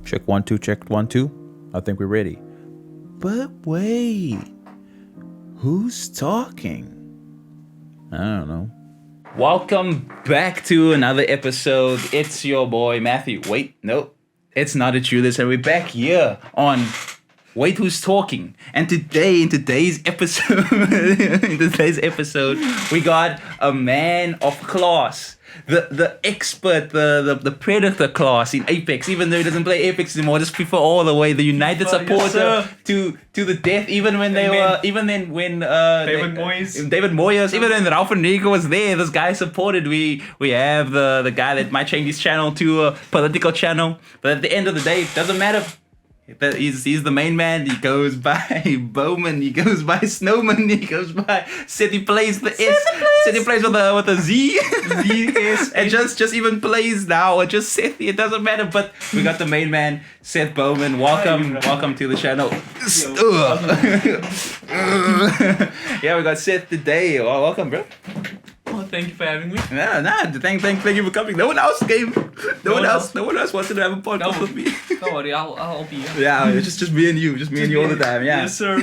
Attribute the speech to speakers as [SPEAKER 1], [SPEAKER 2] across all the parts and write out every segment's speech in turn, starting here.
[SPEAKER 1] Check 1 2, check 1 2. I think we're ready. But wait, who's talking? I don't know. Welcome back to another episode. It's your boy Matthew. Wait, no, it's not a Julius, and we're back here on Wait Who's Talking. And today, in today's episode, we got a man of class. The expert, the predator class in Apex, even though he doesn't play Apex anymore, just FIFA all the way, the United supporter to the death, even when they were, even then when
[SPEAKER 2] David Moyes,
[SPEAKER 1] even when Ralph Enrico was there, this guy supported. We have the guy that might change his channel to a political channel, but at the end of the day, it doesn't matter. He's the main man. He goes by Bowman. He goes by Snowman. He goes by SethyPlayz the S. SethyPlayz with a Z. And just even plays now or just Sethy. It doesn't matter. But we got the main man, Seth Bowman. Welcome to the channel. Yeah, we got Seth today. Oh, welcome, bro.
[SPEAKER 2] Oh, thank you for having me.
[SPEAKER 1] Thank you for coming. No one else came. No one else wanted to have a podcast with me.
[SPEAKER 2] Don't worry, I'll be here.
[SPEAKER 1] Yeah, it's just me and you. Just me and you all the time. Yeah.
[SPEAKER 2] Yes, sir.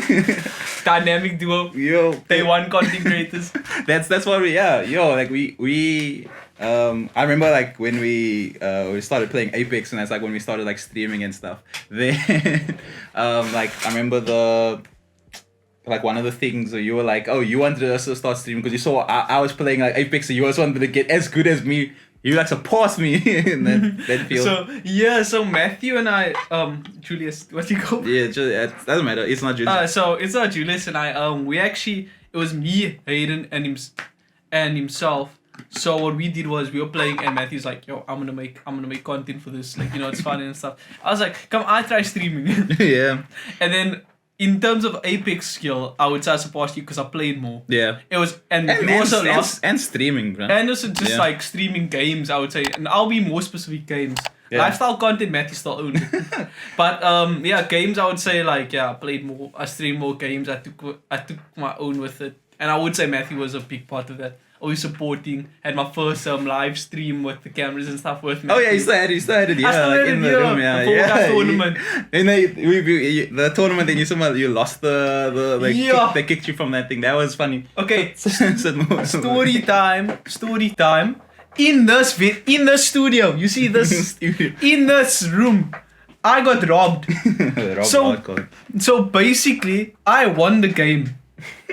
[SPEAKER 2] Dynamic duo.
[SPEAKER 1] Yo.
[SPEAKER 2] Day one content creators.
[SPEAKER 1] That's what we. Yeah. Yo, like we. I remember like when we started playing Apex, and that's like when we started like streaming and stuff. Then, like I remember like one of the things where you were like, oh, you wanted us to start streaming because you saw I was playing like Apex, so you also wanted to get as good as me. You like surpassed me in that field.
[SPEAKER 2] So Matthew and I, Julius, what do you call?
[SPEAKER 1] Yeah, it doesn't matter. It's not Julius.
[SPEAKER 2] So it's not Julius and I. It was me, Hayden, and himself. So what we did was we were playing, and Matthew's like, yo, I'm gonna make content for this, like, you know, it's fun and stuff. I was like, come, I try streaming.
[SPEAKER 1] Yeah.
[SPEAKER 2] And then, in terms of Apex skill, I would say I surpassed you because I played more.
[SPEAKER 1] Yeah.
[SPEAKER 2] It was, and also lost.
[SPEAKER 1] And streaming, bro.
[SPEAKER 2] And also just like streaming games, I would say. And I'll be more specific games. Yeah. Lifestyle content, Matthew still owned it. But yeah, games, I would say like, yeah, I played more, I streamed more games, I took my own with it. And I would say Matthew was a big part of that. Always supporting. Had my first live stream with the cameras and stuff with me.
[SPEAKER 1] Oh yeah, he still had it. Yeah, like in the room. Yeah.
[SPEAKER 2] Tournament.
[SPEAKER 1] And the tournament, then you lost they kicked you from that thing. That was funny.
[SPEAKER 2] Okay, story time. In this studio, you see this in this room, I got robbed. So basically, I won the game.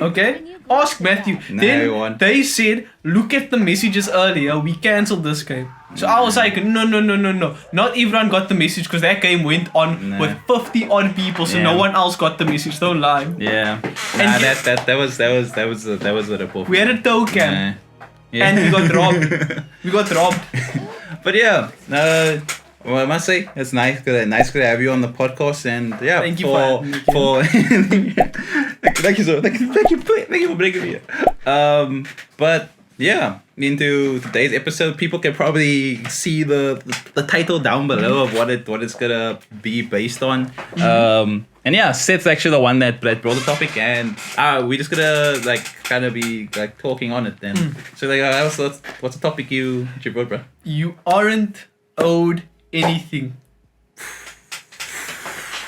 [SPEAKER 2] Okay. Ask Matthew. Then they said, look at the messages earlier, we cancelled this game. So I was like, no. Not everyone got the message because that game went on with 50 odd people, so no one else got the message. Don't lie.
[SPEAKER 1] Yeah. That was a report.
[SPEAKER 2] We had a tow cam. And we got robbed.
[SPEAKER 1] But yeah, well, I must say it's nice to have you on the podcast, and yeah,
[SPEAKER 2] thank you
[SPEAKER 1] for thank you for bringing me here. But yeah, into today's episode, people can probably see the title down below of what it's gonna be based on. And yeah, Seth's actually the one that brought the topic, and we're just gonna like kind of be like talking on it then. So like, what's the topic you brought, bro?
[SPEAKER 2] You aren't owed anything.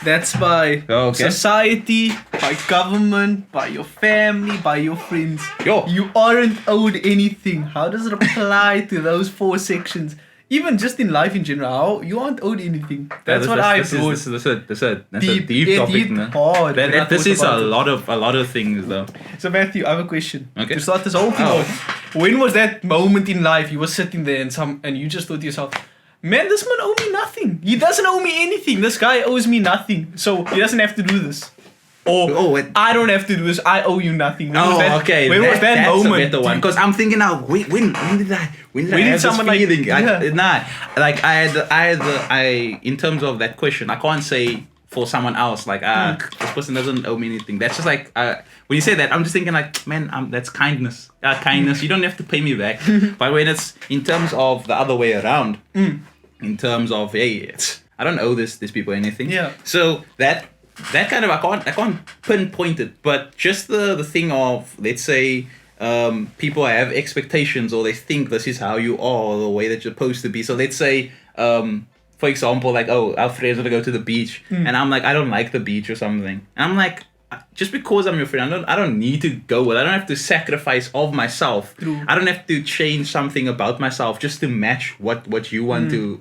[SPEAKER 2] That's by society, by government, by your family, by your friends. You aren't owed anything. How does it apply to those 4 sections? Even just in life in general, you aren't owed anything. That's what I thought.
[SPEAKER 1] That's a deep topic. This is a lot of things though.
[SPEAKER 2] So Matthew, I have a question. Okay. To start this whole thing off, when was that moment in life you were sitting there and you just thought to yourself, man, this man owe me nothing. He doesn't owe me anything. This guy owes me nothing. So he doesn't have to do this. Or I don't have to do this. I owe you nothing. When was that moment?
[SPEAKER 1] That's a better one. Because I'm thinking now, when did I have this feeling? In terms of that question, I can't say for someone else like this person doesn't owe me anything. That's just like when you say that, I'm just thinking like, man, that's kindness. Kindness. You don't have to pay me back. But when it's in terms of the other way around, in terms of I don't owe these people anything.
[SPEAKER 2] Yeah.
[SPEAKER 1] So that kind of I can't pinpoint it, but just the thing of, let's say, people have expectations or they think this is how you are or the way that you're supposed to be. So let's say for example, like, oh, our friends want to go to the beach, and I'm like, I don't like the beach or something, and I'm like, just because I'm your friend, I don't need to go with. I don't have to sacrifice of myself.
[SPEAKER 2] True.
[SPEAKER 1] I don't have to change something about myself just to match what you want to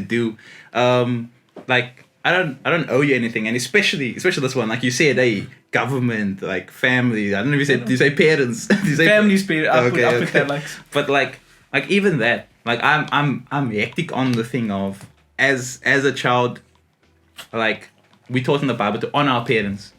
[SPEAKER 1] do. Like I don't owe you anything, and especially this one, like you said, government, like family. I don't know if you said, do you say parents? Do you say
[SPEAKER 2] Family's parents. I put that like.
[SPEAKER 1] But like even that, like I'm hectic on the thing of as a child, like we taught in the Bible to honor our parents.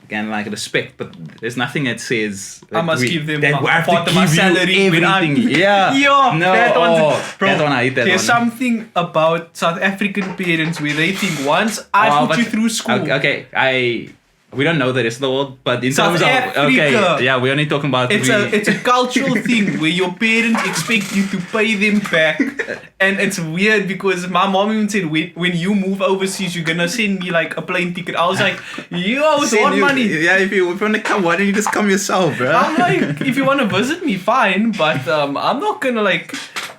[SPEAKER 1] And like respect, but there's nothing that says that
[SPEAKER 2] I must give them
[SPEAKER 1] part
[SPEAKER 2] of my salary when I'm
[SPEAKER 1] no,
[SPEAKER 2] that one I hate that
[SPEAKER 1] one.
[SPEAKER 2] There's something about South African parents where they think once I put you through school.
[SPEAKER 1] Okay, we don't know the rest of the world, but in
[SPEAKER 2] South
[SPEAKER 1] terms of
[SPEAKER 2] Africa,
[SPEAKER 1] we're only talking about
[SPEAKER 2] it's a cultural thing where your parents expect you to pay them back, and it's weird because my mom even said when you move overseas you're gonna send me like a plane ticket. I was like, you always want money.
[SPEAKER 1] Yeah, if you want to come, why don't you just come yourself, bro?
[SPEAKER 2] I'm like, if you want to visit me, fine, but I'm not gonna like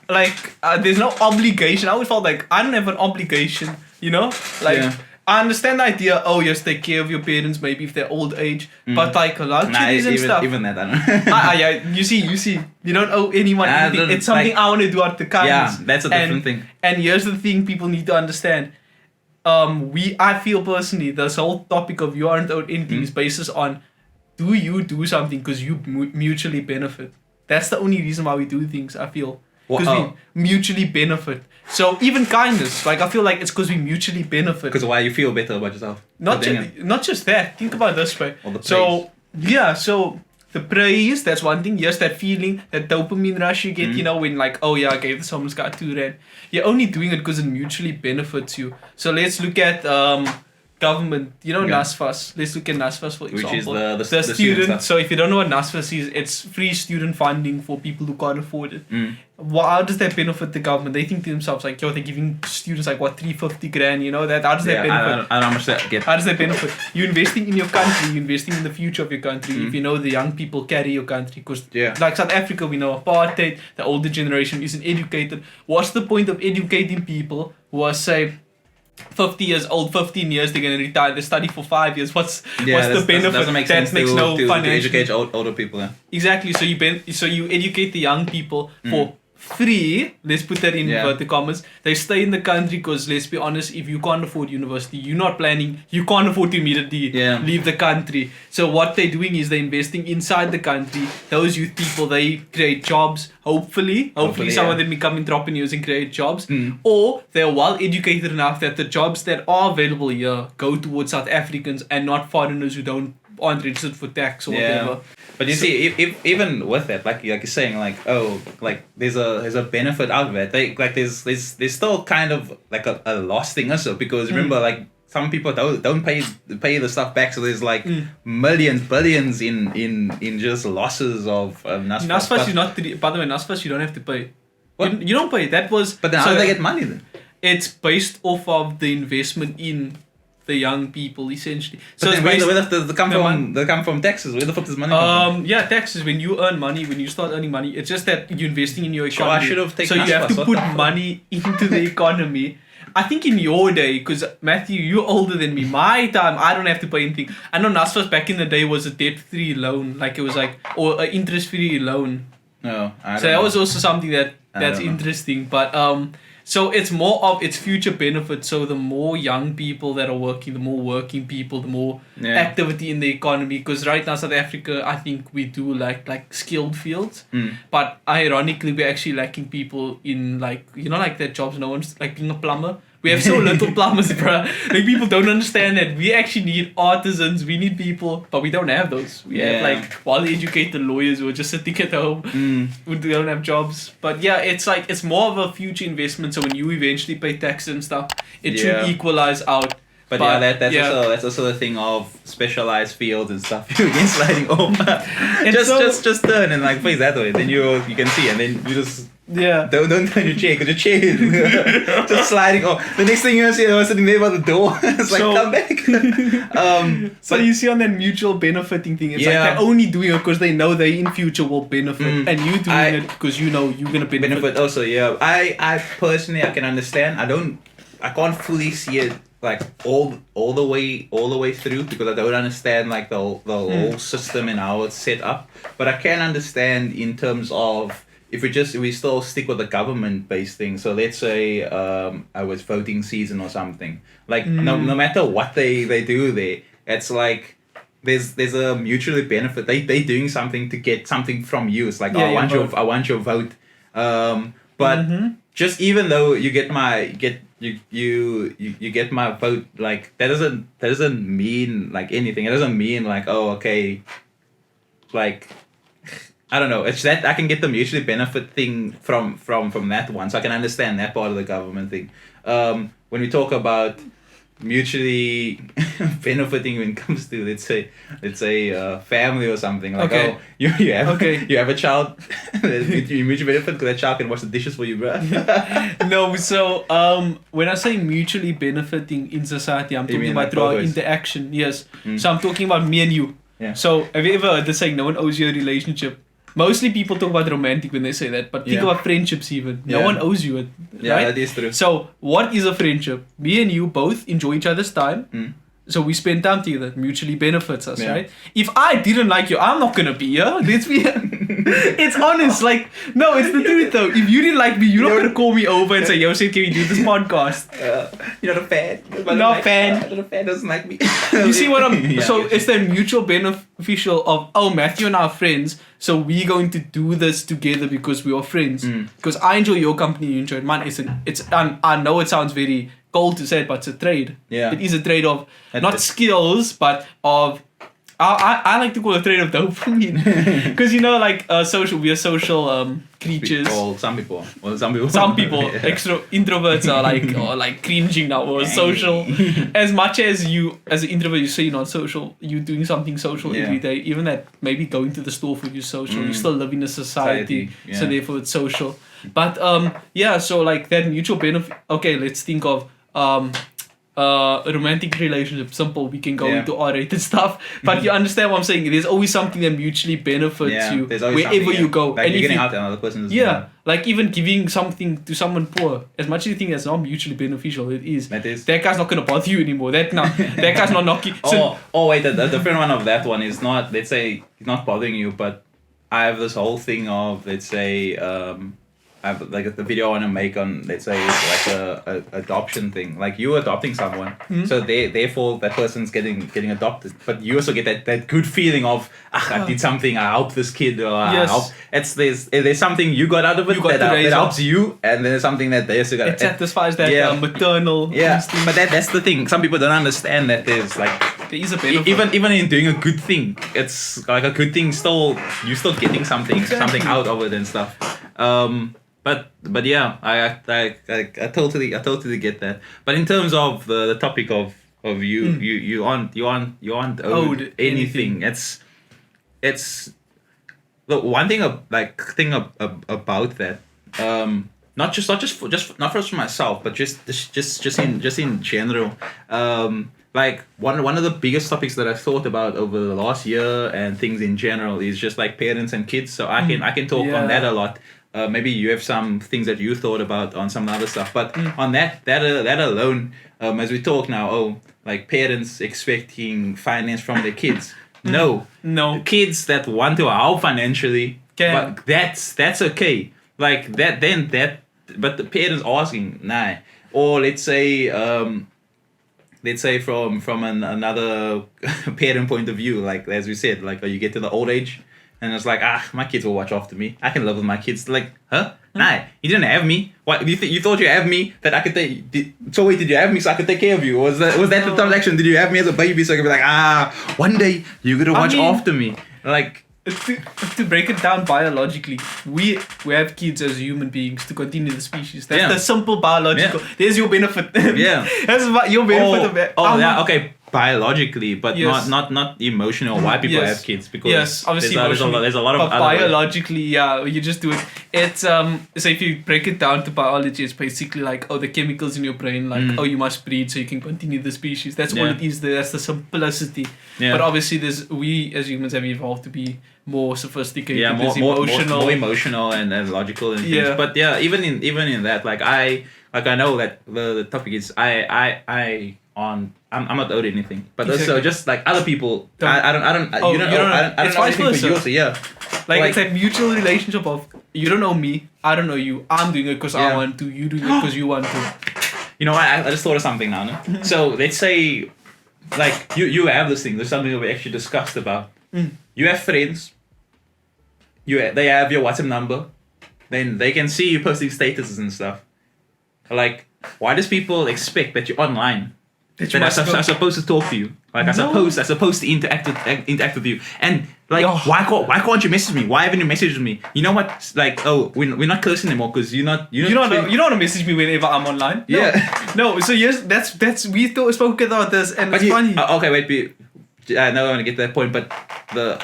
[SPEAKER 2] there's no obligation. I always felt like I don't have an obligation, you know, like. Yeah. I understand the idea, yes, take care of your parents, maybe if they're old age, but like luxuries and stuff.
[SPEAKER 1] Even that, I don't
[SPEAKER 2] yeah, you see, you don't owe anyone anything. It's something I want to do out the kindness.
[SPEAKER 1] Yeah, that's a different thing.
[SPEAKER 2] And here's the thing people need to understand. I feel personally, this whole topic of you aren't owed anything is basis on, do you do something because you mutually benefit? That's the only reason why we do things, I feel. Because we mutually benefit. So even kindness, like I feel like it's because we mutually benefit.
[SPEAKER 1] Because why you feel better about yourself.
[SPEAKER 2] Not just that. Think about it this way. So the praise, that's one thing. Yes, that feeling, that dopamine rush you get, you know, when like, I gave someone's got $2. You're only doing it because it mutually benefits you. So let's look at government, NSFAS. Let's look at NSFAS, for example.
[SPEAKER 1] Which is the
[SPEAKER 2] student. So if you don't know what NSFAS is, it's free student funding for people who can't afford it. How does that benefit the government? They think to themselves like, they're giving students like what, 350 grand, you know, that how does that benefit?
[SPEAKER 1] I don't know how much that get.
[SPEAKER 2] How does that benefit? You're investing in your country, you're investing in the future of your country. If you know the young people carry your country, because like South Africa, we know apartheid, the older generation isn't educated. What's the point of educating people who are, say, 50 years old, 15 years, they're going to retire, they study for 5 years. What's the benefit?
[SPEAKER 1] Doesn't make sense
[SPEAKER 2] makes no financial.
[SPEAKER 1] To educate older people. Yeah.
[SPEAKER 2] Exactly. So you educate the young people for free. Let's put that in inverted commas. They stay in the country because, let's be honest, if you can't afford university, you can't afford to immediately leave the country. So what they're doing is they're investing inside the country. Those youth people, they create jobs. Hopefully some of them become entrepreneurs and create jobs. Or they're well educated enough that the jobs that are available here go towards South Africans and not foreigners who aren't registered for tax or whatever.
[SPEAKER 1] But you see, if even with that, like you're saying, like there's a benefit out of it. There's still kind of like a loss thing also, because remember, like some people don't pay the stuff back, so there's like billions in just losses of NSFAS.
[SPEAKER 2] NSFAS is not. By the way, NSFAS you don't have to pay.
[SPEAKER 1] What?
[SPEAKER 2] You don't pay. That was.
[SPEAKER 1] But then how do they get money then?
[SPEAKER 2] It's based off of the investment in the young people, essentially.
[SPEAKER 1] So where they come from taxes. Where the fuck does money come from?
[SPEAKER 2] Taxes. When you earn money, when you start earning money, it's just that you're investing in your economy.
[SPEAKER 1] So I should have taken.
[SPEAKER 2] So you have to put money into the economy. I think in your day, because Matthew, you're older than me. My time, I don't have to pay anything. I know NSFAS back in the day was a debt-free loan, like it was like, or an interest-free loan.
[SPEAKER 1] No, I don't
[SPEAKER 2] so
[SPEAKER 1] know.
[SPEAKER 2] That was also something that's interesting, but so it's more of its future benefit. So the more young people that are working, the more working people, the more activity in the economy. Because right now, South Africa, I think we do like skilled fields. But ironically, we're actually lacking people in like that jobs no one's like being a plumber. We have so little plumbers, bruh. Like people don't understand that we actually need artisans. We need people, but we don't have those. We have like well-educated lawyers who are just sitting at home who don't have jobs. But it's more of a future investment. So when you eventually pay taxes and stuff, it should equalize out.
[SPEAKER 1] But that's also the thing of specialized fields and stuff. You can sliding over. just turn and like face that way. Then you can see, and then you just don't turn your chair because your chair is just sliding off. The next thing you see, I was sitting there by the door. It's like come back.
[SPEAKER 2] So you see on that mutual benefiting thing, it's like they're only doing it because they know they in future will benefit, and you doing it because you know you're gonna benefit.
[SPEAKER 1] Also, I personally I can understand. I don't I can't fully see it like all the way through because I don't understand like the whole system and how it's set up. But I can understand in terms of if we still stick with the government based thing. So let's say I was voting season or something. Like no matter what they do there, it's like there's a mutually benefit. They doing something to get something from you. It's like I want your vote. But just even though you get my vote, like that doesn't mean like anything. It doesn't mean like, oh, okay, like I don't know. It's that I can get the mutually benefit thing from that one, so I can understand that part of the government thing. When we talk about mutually benefiting when it comes to let's say family or something, like you have a child, you mutually benefit because that child can wash the dishes for you, bro.
[SPEAKER 2] No, so when I say mutually benefiting in society, I'm talking about through our interaction. Yes. So I'm talking about me and you.
[SPEAKER 1] Yeah.
[SPEAKER 2] So have you ever heard the saying, no one owes you a relationship? Mostly people talk about romantic when they say that, but think about friendships even. No one owes you it, right?
[SPEAKER 1] Yeah, that is true.
[SPEAKER 2] So what is a friendship? Me and you both enjoy each other's time. So we spend time together. Mutually benefits us, right? If I didn't like you, I'm not gonna be here. Let's be. It's honest. Like, no, it's the truth though. If you didn't like me, you're not gonna call me over and say, "Yo, Seth, can we do this podcast?"
[SPEAKER 1] You're not a fan.
[SPEAKER 2] Not a fan.
[SPEAKER 1] Not a fan. Doesn't like me.
[SPEAKER 2] You see what I'm? So it's the mutual beneficial of Matthew and I are friends. So we're going to do this together because we are friends. Because I enjoy your company, you enjoy mine. I know it sounds very cold to say it, but it's a trade.
[SPEAKER 1] Yeah.
[SPEAKER 2] It is a trade of not skills, but of I like to call it a trade of dopamine. Because like we are social creatures.
[SPEAKER 1] Some people.
[SPEAKER 2] Extra introverts are like cringing now or social. As much as you as an introvert you say you're not social, you're doing something social every day. Even that maybe going to the store for you social. You still live in a society. So therefore it's social. But so like that mutual benefit. Okay, let's think of a romantic relationship. Simple, we can go into R-rated stuff, but you understand what I'm saying. There's always something that mutually benefits you wherever you go.
[SPEAKER 1] Like and you're getting out another person's
[SPEAKER 2] like even giving something to someone poor, as much as you think that's not mutually beneficial, it is. That guy's not gonna bother you anymore. That guy's not knocking.
[SPEAKER 1] Wait, the different one of that one is not, let's say, it's not bothering you, but I have this whole thing of, let's say, I have like the video I want to make on, let's say, it's like a adoption thing. Like you adopting someone, so therefore that person's getting adopted. But you also get that good feeling of I did something, I helped this kid, or I helped. There's something you got out of it that helps you, and there's something that they also got.
[SPEAKER 2] It satisfies that maternal instinct.
[SPEAKER 1] But that's the thing. Some people don't understand that there's like
[SPEAKER 2] there is a benefit.
[SPEAKER 1] Even in doing a good thing, it's like a good thing. You're still getting something out of it and stuff. But yeah, I totally get that. But in terms of the topic of you aren't owed anything. It's the one thing about that. Not just for myself, but just in general. Like one of the biggest topics that I've thought about over the last year and things in general is just like parents and kids. So I can talk on that a lot. Maybe you have some things that you thought about on some other stuff, but on that alone, as we talk now, like parents expecting finance from their kids. No. Kids that want to help financially, but that's okay. Like that, but the parents asking, nah. Or let's say from another parent point of view, like as we said, like you get to the old age. And it's like, my kids will watch after me. I can live with my kids. Like, huh? Nah, you didn't have me. What you thought you have me that I could take? So wait, did you have me so I could take care of you? Or was that the transaction? Did you have me as a baby so I could be like, one day you're gonna watch after me? Like,
[SPEAKER 2] to break it down biologically, we have kids as human beings to continue the species. That's the simple biological. There's your benefit. That's your benefit of it.
[SPEAKER 1] Okay. Biologically, but not emotional. Why people have kids? Because
[SPEAKER 2] obviously
[SPEAKER 1] there's a lot of
[SPEAKER 2] but biologically, you just do it. It's so if you break it down to biology, it's basically like the chemicals in your brain, like you must breed so you can continue the species. That's all it is. That's the simplicity. But obviously, we as humans have evolved to be more sophisticated.
[SPEAKER 1] More emotional and logical and things. But even in that, like like I know that the topic is I'm not owed anything, but also
[SPEAKER 2] Exactly.
[SPEAKER 1] just like other people,
[SPEAKER 2] Don't-
[SPEAKER 1] I don't
[SPEAKER 2] Oh,
[SPEAKER 1] you don't
[SPEAKER 2] you
[SPEAKER 1] owe,
[SPEAKER 2] don't-
[SPEAKER 1] I don't
[SPEAKER 2] it's
[SPEAKER 1] know
[SPEAKER 2] vice
[SPEAKER 1] anything for
[SPEAKER 2] versa.
[SPEAKER 1] you, so yeah.
[SPEAKER 2] Like it's a mutual relationship of you don't know me, I don't know you. I'm doing it because I
[SPEAKER 1] Yeah.
[SPEAKER 2] want to. You doing it because you want to.
[SPEAKER 1] You know, I just thought of something now. No? So let's say, like you have this thing. There's something that we actually discussed about. You have friends. They have your WhatsApp number, then they can see you posting statuses and stuff. Like, why does people expect that you're online?
[SPEAKER 2] That
[SPEAKER 1] That I'm supposed to talk to you. Like
[SPEAKER 2] No.
[SPEAKER 1] I'm supposed to interact with you. And like,
[SPEAKER 2] Oh.
[SPEAKER 1] why can't you message me? Why haven't you messaged me? You know what? Like, oh, we're not close anymore because you don't
[SPEAKER 2] want to message me whenever I'm online. No.
[SPEAKER 1] Yeah.
[SPEAKER 2] No. So yes, that's we spoke about this, and
[SPEAKER 1] But
[SPEAKER 2] it's funny.
[SPEAKER 1] Okay, wait. I know I want to get to that point, but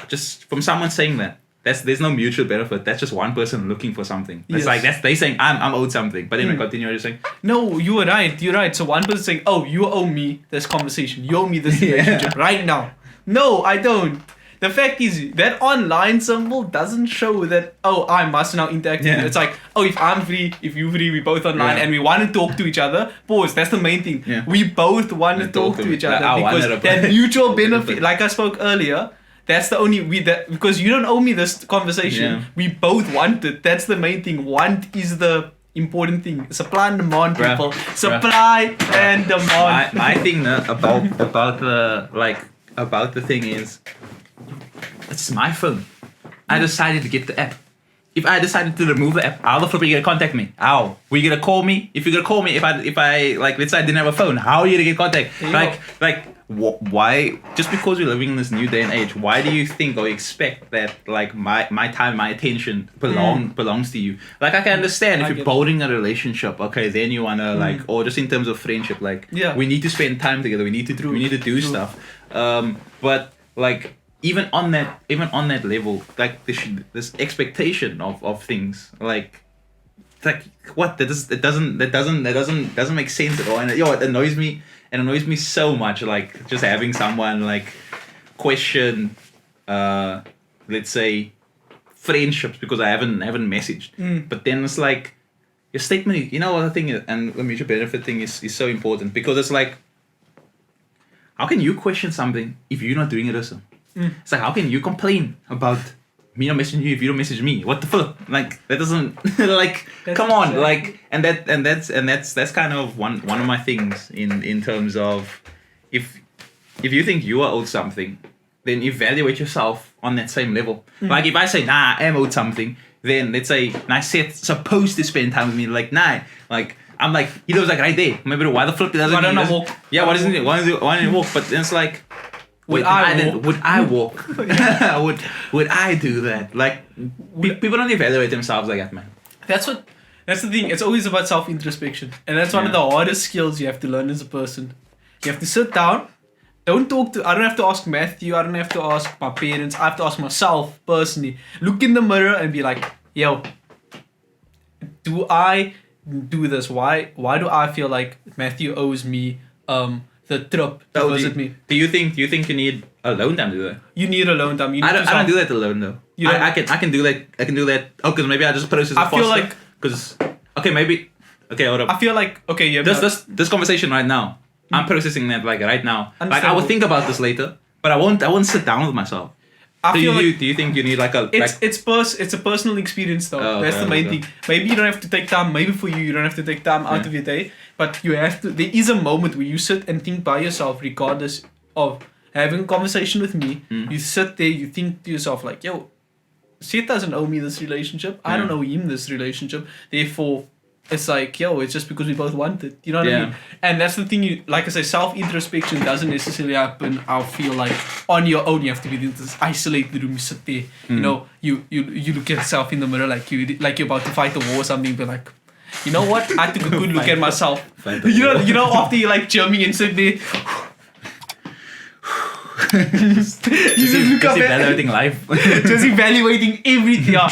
[SPEAKER 1] just from someone saying that, there's no mutual benefit. That's just one person looking for something. It's
[SPEAKER 2] Yes.
[SPEAKER 1] like they saying I'm owed something, but then I continue just saying
[SPEAKER 2] No, you were right. You're right. So one person saying, "Oh, you owe me this conversation. You owe me this
[SPEAKER 1] Yeah.
[SPEAKER 2] relationship right now." No, I don't. The fact is that online symbol doesn't show that. Oh, I must now interact with
[SPEAKER 1] Yeah.
[SPEAKER 2] you. It's like, oh, if I'm free, if you're free, we both online,
[SPEAKER 1] Yeah.
[SPEAKER 2] and we want to talk to each other. Pause. That's the main thing.
[SPEAKER 1] Yeah.
[SPEAKER 2] We both want to talk to each other because that mutual benefit. Like I spoke earlier. That's the only because you don't owe me this conversation.
[SPEAKER 1] Yeah.
[SPEAKER 2] We both want it. That's the main thing. Want is the important thing. Supply and demand,
[SPEAKER 1] Bruh.
[SPEAKER 2] people.
[SPEAKER 1] Bruh.
[SPEAKER 2] Supply and demand.
[SPEAKER 1] my thing about the thing is, it's my phone. I decided to get the app. If I decided to remove the app, how the flip are you gonna contact me? How? Were you gonna call me? If you're gonna call me, if I like, let's say I didn't have a phone, how are you gonna get contact?
[SPEAKER 2] Yeah.
[SPEAKER 1] Why? Just because we're living in this new day and age, why do you think or expect that like my time, my attention belongs to you? Like I can understand if
[SPEAKER 2] I
[SPEAKER 1] you're
[SPEAKER 2] get
[SPEAKER 1] building a relationship, okay, then you wanna like, or just in terms of friendship, like
[SPEAKER 2] Yeah.
[SPEAKER 1] we need to spend time together. We need to do
[SPEAKER 2] True.
[SPEAKER 1] stuff. But like even on that level, like this expectation of things, like it's like what that doesn't make sense at all, and it annoys me. It annoys me so much, like just having someone like question, let's say, friendships because I haven't messaged. But then it's like your statement. You know what the thing is, and the mutual benefit thing is so important because it's like, how can you question something if you're not doing it also? It's like, how can you complain about me not messaging you if you don't message me? What the fuck? Like that doesn't like
[SPEAKER 2] That's
[SPEAKER 1] come on,
[SPEAKER 2] exactly-
[SPEAKER 1] like that's kind of one of my things in terms of if you think you are owed something, then evaluate yourself on that same level. Like if I say nah, I am owed something, then let's say nah, Seth's supposed to spend time with me, like nah, like I'm like he lives like right there. Maybe why the flip doesn't
[SPEAKER 2] Why don't I
[SPEAKER 1] doesn't-
[SPEAKER 2] walk?
[SPEAKER 1] Yeah, why doesn't it? Why don't you walk? But then it's like.
[SPEAKER 2] Would
[SPEAKER 1] Would
[SPEAKER 2] I
[SPEAKER 1] I walk? would I do that? Like people don't evaluate themselves like that, man.
[SPEAKER 2] That's the thing. It's always about self-introspection, and that's one of
[SPEAKER 1] Yeah.
[SPEAKER 2] the hardest skills you have to learn as a person. You have to sit down. Don't talk to. I don't have to ask Matthew. I don't have to ask my parents. I have to ask myself personally. Look in the mirror and be like, "Yo, do I do this? Why do I feel like Matthew owes me the trip to visit me?
[SPEAKER 1] Do you think you need alone time to do that?
[SPEAKER 2] You need alone time. You need
[SPEAKER 1] I don't do that alone though.
[SPEAKER 2] You don't-
[SPEAKER 1] I can do that. I can do that. Oh, because maybe I just process it
[SPEAKER 2] I feel
[SPEAKER 1] faster.
[SPEAKER 2] like-
[SPEAKER 1] Because hold up.
[SPEAKER 2] I feel like okay. Yeah.
[SPEAKER 1] This conversation right now, I'm processing that like right now. Like I
[SPEAKER 2] Understandable.
[SPEAKER 1] will think about this later, but I won't sit down with myself.
[SPEAKER 2] I
[SPEAKER 1] Do
[SPEAKER 2] feel
[SPEAKER 1] you
[SPEAKER 2] like
[SPEAKER 1] do you think you need like a
[SPEAKER 2] it's a personal experience though.
[SPEAKER 1] Oh,
[SPEAKER 2] That's
[SPEAKER 1] okay,
[SPEAKER 2] the main
[SPEAKER 1] okay.
[SPEAKER 2] thing. Maybe you don't have to take time. Maybe for you don't have to take time out
[SPEAKER 1] Yeah.
[SPEAKER 2] of your day. But you have to. There is a moment where you sit and think by yourself, regardless of having a conversation with me. You sit there, you think to yourself like, "Yo, Seth doesn't owe me this relationship. I don't
[SPEAKER 1] Yeah.
[SPEAKER 2] owe him this relationship. Therefore, it's like, yo, it's just because we both want it. You know what I
[SPEAKER 1] Yeah.
[SPEAKER 2] mean? And that's the thing. You like I say, self-introspection doesn't necessarily happen. I feel like on your own. You have to be in this isolated room. You sit there. You know, you look at yourself in the mirror like you're about to fight a war or something. But like, you know what? I took a good look at myself.
[SPEAKER 1] Fight a
[SPEAKER 2] You know after you like jamming and sit there. you just look up at
[SPEAKER 1] evaluating life.
[SPEAKER 2] just evaluating everything. Yeah.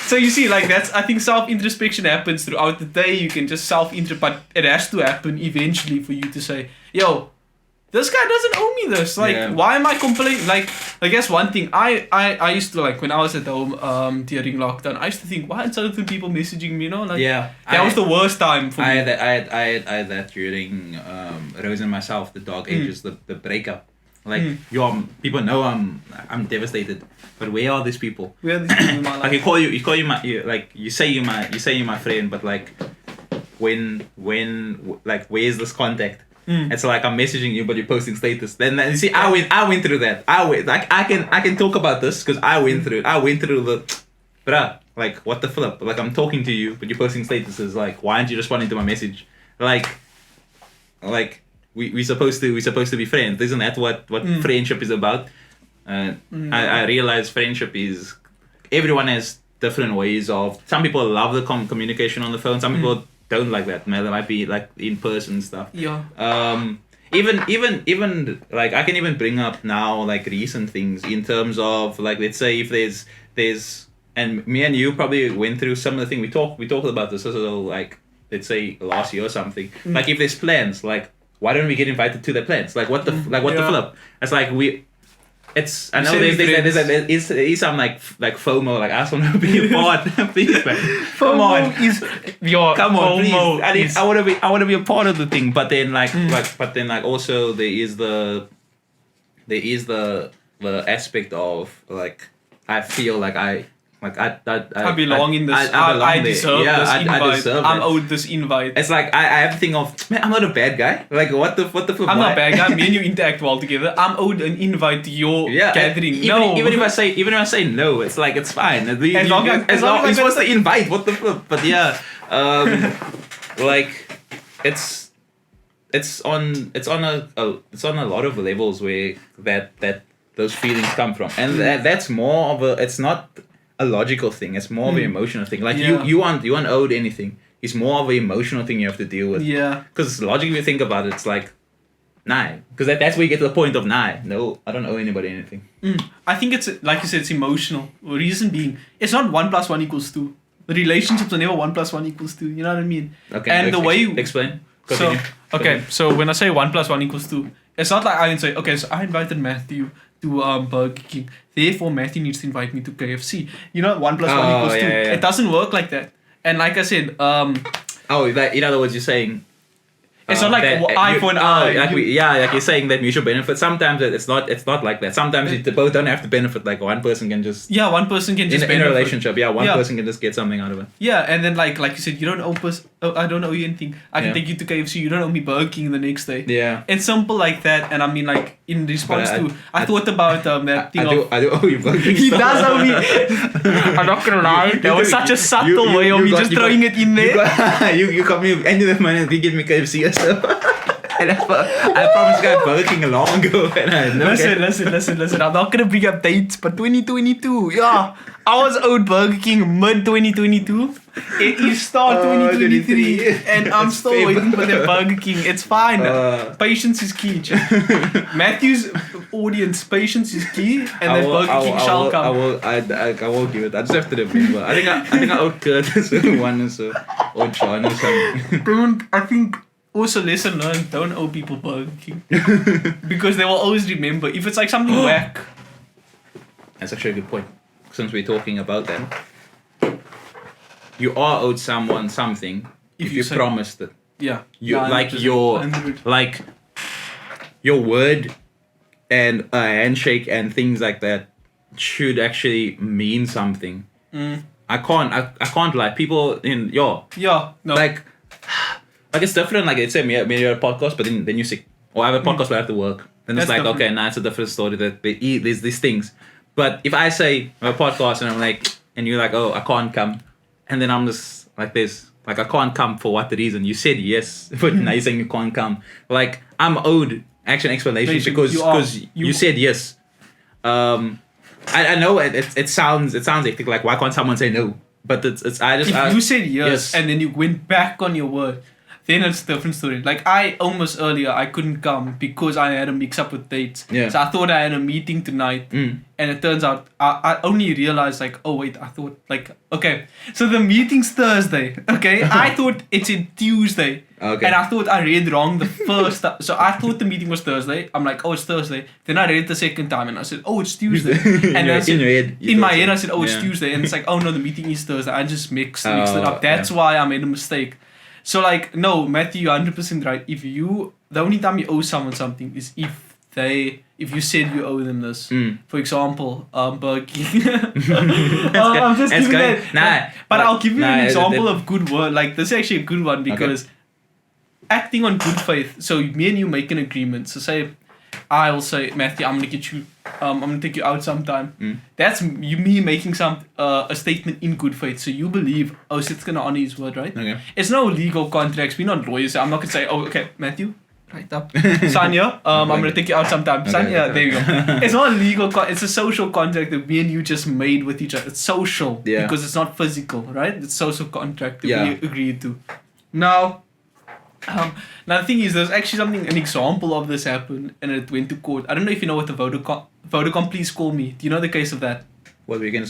[SPEAKER 2] So you see, like I think self-introspection happens throughout the day. You can just but it has to happen eventually for you to say, yo, this guy doesn't owe me this. Like, why am I complaining? Like, I guess one thing I used to, like, when I was at home during lockdown, I used to think, why aren't certain people messaging me? You know, like, that was the worst time for me.
[SPEAKER 1] I had that during Rose and myself, the dog ages, the breakup. Like, people know I'm devastated, but where are these people?
[SPEAKER 2] Where are these people in my life?
[SPEAKER 1] Like, you call you my, you say you're my friend, but like, when like, where's this contact? It's like I'm messaging you, but you're posting status. Then you see, I went through that. I can talk about this because I went through it. I went through the, bruh, like, what the flip? Like, I'm talking to you, but you're posting statuses. Like, why aren't you responding to my message? Like, we supposed to be friends. Isn't that what friendship is about? I realize friendship is, everyone has different ways of. Some people love the communication on the phone. Some people don't like that. Man, they might be like in person stuff. Even like, I can even bring up now like recent things in terms of, like, let's say if there's and me and you probably went through some of the thing we talked about this also, like, let's say last year or something. Like, if there's plans, like, why don't we get invited to the plans? Like, what the flip? It's like I know there's some like FOMO, like, I just want to be a part. Please, man. Come on, please. I want to be a part of the thing. But then also there is the aspect of, like, I feel like I
[SPEAKER 2] belong in this. I deserve this invite. I'm owed this invite.
[SPEAKER 1] It's like I have to think of, man, I'm not a bad guy. Like, what the flip?
[SPEAKER 2] I'm not a bad guy. Me and you interact well together. I'm owed an invite to your gathering.
[SPEAKER 1] Even if I say no, it's like, it's fine. As long as you're supposed to invite. What the flip? But like, it's on a lot of levels where that those feelings come from, and that's more of a. It's not a logical thing. It's more of an emotional thing. Like, you aren't owed anything. It's more of an emotional thing you have to deal with. Yeah. Because logically, if you think about it, it's like, nah. Because that's where you get to the point of, nah, no, I don't owe anybody anything.
[SPEAKER 2] I think it's, like you said, it's emotional. Reason being, it's not 1 + 1 = 2. The relationships are never 1 + 1 = 2. You know what I mean?
[SPEAKER 1] Okay.
[SPEAKER 2] And the way you
[SPEAKER 1] explain.
[SPEAKER 2] Continue. So when I say 1 + 1 = 2, it's not like I can say, okay, so I invited Matthew to Burger King. Therefore, Matthew needs to invite me to KFC. You know, 1 + 1 = 2.
[SPEAKER 1] Yeah.
[SPEAKER 2] It doesn't work like that. And like I said,
[SPEAKER 1] in other words, you're saying,
[SPEAKER 2] it's not like eye for an eye.
[SPEAKER 1] Like you're saying that mutual benefit. Sometimes it's not like that. Sometimes you both don't have to benefit. Like, one person can just
[SPEAKER 2] in a
[SPEAKER 1] relationship. One person can just get something out of it.
[SPEAKER 2] Yeah, and then like you said, you don't owe I don't owe you anything. I can take you to KFC. You don't owe me Burger King the next day.
[SPEAKER 1] Yeah,
[SPEAKER 2] it's simple like that. And I mean, like, in response I thought about that thing.
[SPEAKER 1] I do owe you Burger King.
[SPEAKER 2] He does owe me. I'm not gonna lie. That was such a subtle way of me just throwing it in there.
[SPEAKER 1] You got me end of the money and give me KFC. And I promised you guys Burger King long ago. And
[SPEAKER 2] Listen. I'm not gonna bring up dates, but 2022, I was owed Burger King mid 2022. It is start 2023, and I'm still waiting for the Burger King. It's fine. Patience is key. Matthew's audience, patience is key, and then Burger King shall come.
[SPEAKER 1] I will give it. I just have to remember. I think I owed Curtis one or so, or John or something.
[SPEAKER 2] I think. Also, lesson learned, don't owe people Burger King. Because they will always remember. If it's like something whack.
[SPEAKER 1] That's actually a good point. Since we're talking about that. You are owed someone something if you promised it.
[SPEAKER 2] Yeah.
[SPEAKER 1] Like your word and a handshake and things like that should actually mean something. I can't lie. People like, it's different. Like, let's say maybe you're a podcast, but then you're sick, or I have a podcast, but I have to work. Then it's like, different. Okay, now it's a different story. That there's these things. But if I say I have a podcast and I'm like, and you're like, oh, I can't come, and then I'm just like this, like, I can't come for what reason? You said yes, but now you're saying you can't come. Like, I'm owed actual explanation because you said yes. I know it sounds hectic. Like, why can't someone say no? But you
[SPEAKER 2] said yes, and then you went back on your word. then it's a different story. Like I almost earlier I couldn't come because I had a mix up with dates.
[SPEAKER 1] Yeah.
[SPEAKER 2] So I thought I had a meeting tonight, and it turns out I only realized like, oh wait, I thought like, okay, so the meeting's Thursday. Okay, I thought it's in Tuesday.
[SPEAKER 1] Okay.
[SPEAKER 2] And I thought I read wrong the first time. So I thought the meeting was Thursday. I'm like, oh, it's Thursday. Then I read it the second time and I said, oh, it's Tuesday. And I said,
[SPEAKER 1] in your head.
[SPEAKER 2] in my head, I said, oh, it's Tuesday. And it's like, oh no, the meeting is Thursday. I just mixed it up. That's why I made a mistake. So like, no, Matthew, you're 100% right. If you, the only time you owe someone something is if you said you owe them this. For example, Burger King. I'm just giving that.
[SPEAKER 1] Nah.
[SPEAKER 2] But I'll give you an example of good word. Like this is actually a good one because acting on good faith. So me and you make an agreement. So say I will say, Matthew, I'm gonna get you. I'm gonna take you out sometime. That's me making a statement in good faith. So you believe, oh, Seth's gonna honor his word, right?
[SPEAKER 1] Okay.
[SPEAKER 2] It's no legal contracts. We're not lawyers. I'm not gonna say, oh, okay, Matthew, right up, sign here. I'm gonna take you out sometime. Sign here. There you go. It's not a legal. It's a social contract that me and you just made with each other. It's social because it's not physical, right? It's social contract that we agreed to. Now. Now the thing is, there's actually an example of this happened, and it went to court. I don't know if you know what the Vodacom please call me. Do you know the case of that?
[SPEAKER 1] What you can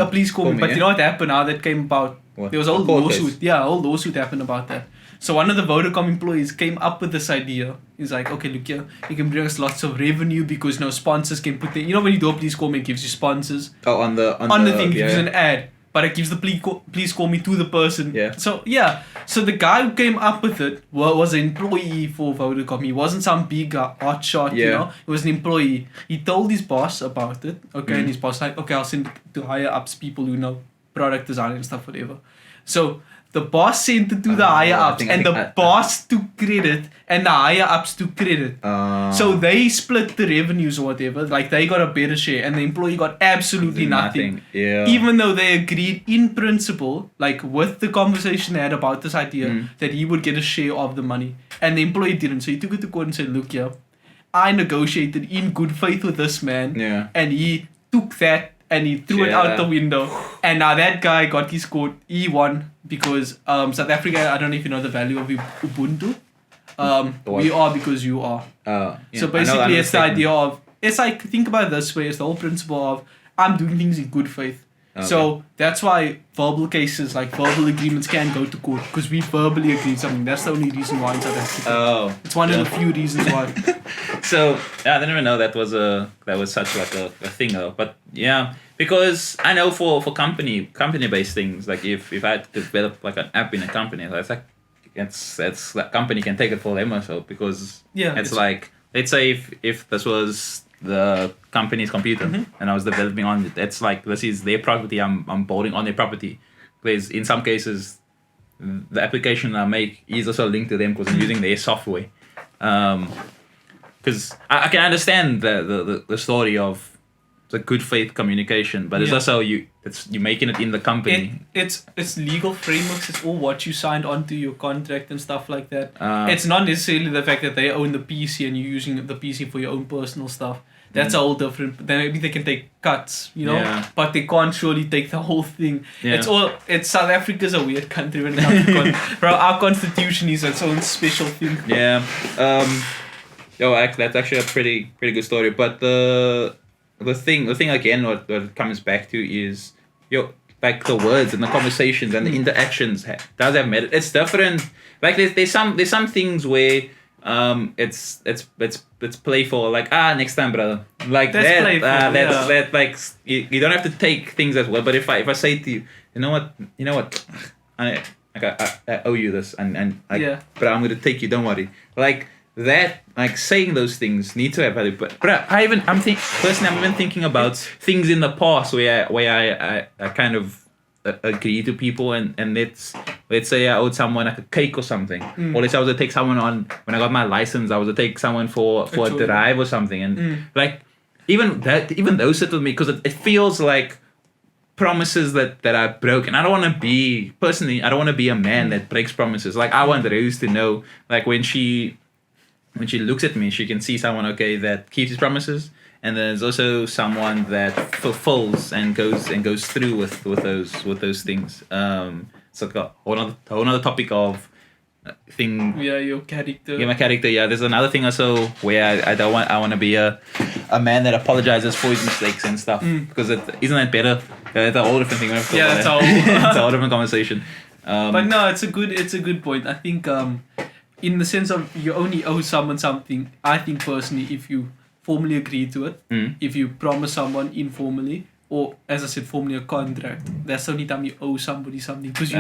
[SPEAKER 2] please call me. But you know what happened? How that came about?
[SPEAKER 1] What?
[SPEAKER 2] There was a whole lawsuit. Case. Yeah, a whole lawsuit happened about that. So one of the Vodacom employees came up with this idea. He's like, okay, look here, you can bring us lots of revenue because sponsors can put when you do a please call me, it gives you sponsors.
[SPEAKER 1] Oh, on the
[SPEAKER 2] thing, it gives you an ad. But it gives the please call me to the person.
[SPEAKER 1] Yeah.
[SPEAKER 2] So the guy who came up with it was an employee for Vodacom. He wasn't some big hotshot, you know. He was an employee. He told his boss about it. Okay, and his boss like, okay, I'll send it to higher ups, people who know product design and stuff, whatever. So the boss sent it to the higher ups, and the boss took credit, and the higher ups took credit. So they split the revenues or whatever. Like they got a better share, and the employee got absolutely nothing.
[SPEAKER 1] Yeah.
[SPEAKER 2] Even though they agreed in principle, like with the conversation they had about this idea, that he would get a share of the money, and the employee didn't. So he took it to court and said, "Look here, I negotiated in good faith with this man, and he took that." And he threw it out the window. And now that guy got his court. He won because South Africa, I don't know if you know the value of Ubuntu. We are because you are. So basically it's the idea of, it's like, think about it this way, it's the whole principle of I'm doing things in good faith. Okay. So that's why verbal cases, like verbal agreements, can go to court because we verbally agreed something. That's the only reason why in South Africa. It's one of the few reasons why.
[SPEAKER 1] So I didn't even know that was such like a thing though. But because I know for company based things, like if I had to develop like an app in a company, that's like it's that company can take it for them or so, because it's like, let's say if this was the company's computer and I was developing on it, it's like this is their property, I'm building on their property. Because in some cases the application I make is also linked to them because I'm using their software. Because I can understand the story of the good faith communication, but it's also you're making it in the company. It's
[SPEAKER 2] legal frameworks. It's all what you signed onto your contract and stuff like that. It's not necessarily the fact that they own the PC and you're using the PC for your own personal stuff. That's all different. Then maybe they can take cuts, but they can't surely take the whole thing. It's South Africa's a weird country when it comes to bro, our constitution is its own special thing.
[SPEAKER 1] That's actually a pretty good story. But the thing again, what it comes back to is like the words and the conversations and the interactions does have matter. It's different. Like there's some things where it's playful, like next time, brother, like that's that that like you don't have to take things as well. But if I say to you, you know what, I owe you this, and but I'm gonna take you, don't worry, like that, like saying those things need to have value. But I'm even thinking about things in the past where I kind of agree to people, and let's say I owed someone like a cake or something, or let's say I was to take someone on when I got my license, I was to take someone for a drive or something, and like even those sit with me because it feels like promises that I broke, and I don't want to be a man that breaks promises. Like I want Rose to know, like when she looks at me, she can see someone that keeps his promises, and there's also someone that fulfills and goes through with those things. So a whole other topic of thing.
[SPEAKER 2] Yeah, your character.
[SPEAKER 1] Yeah, my character. Yeah, there's another thing also where I don't want. I want to be a man that apologizes for his mistakes and stuff. Because isn't that better? It's a whole different thing.
[SPEAKER 2] Yeah, it's
[SPEAKER 1] it's a whole different conversation.
[SPEAKER 2] But no, it's a good point. I think in the sense of you only owe someone something. I think personally, if you formally agree to it, if you promise someone informally, or as I said, formally a contract, that's the only time you owe somebody something. Because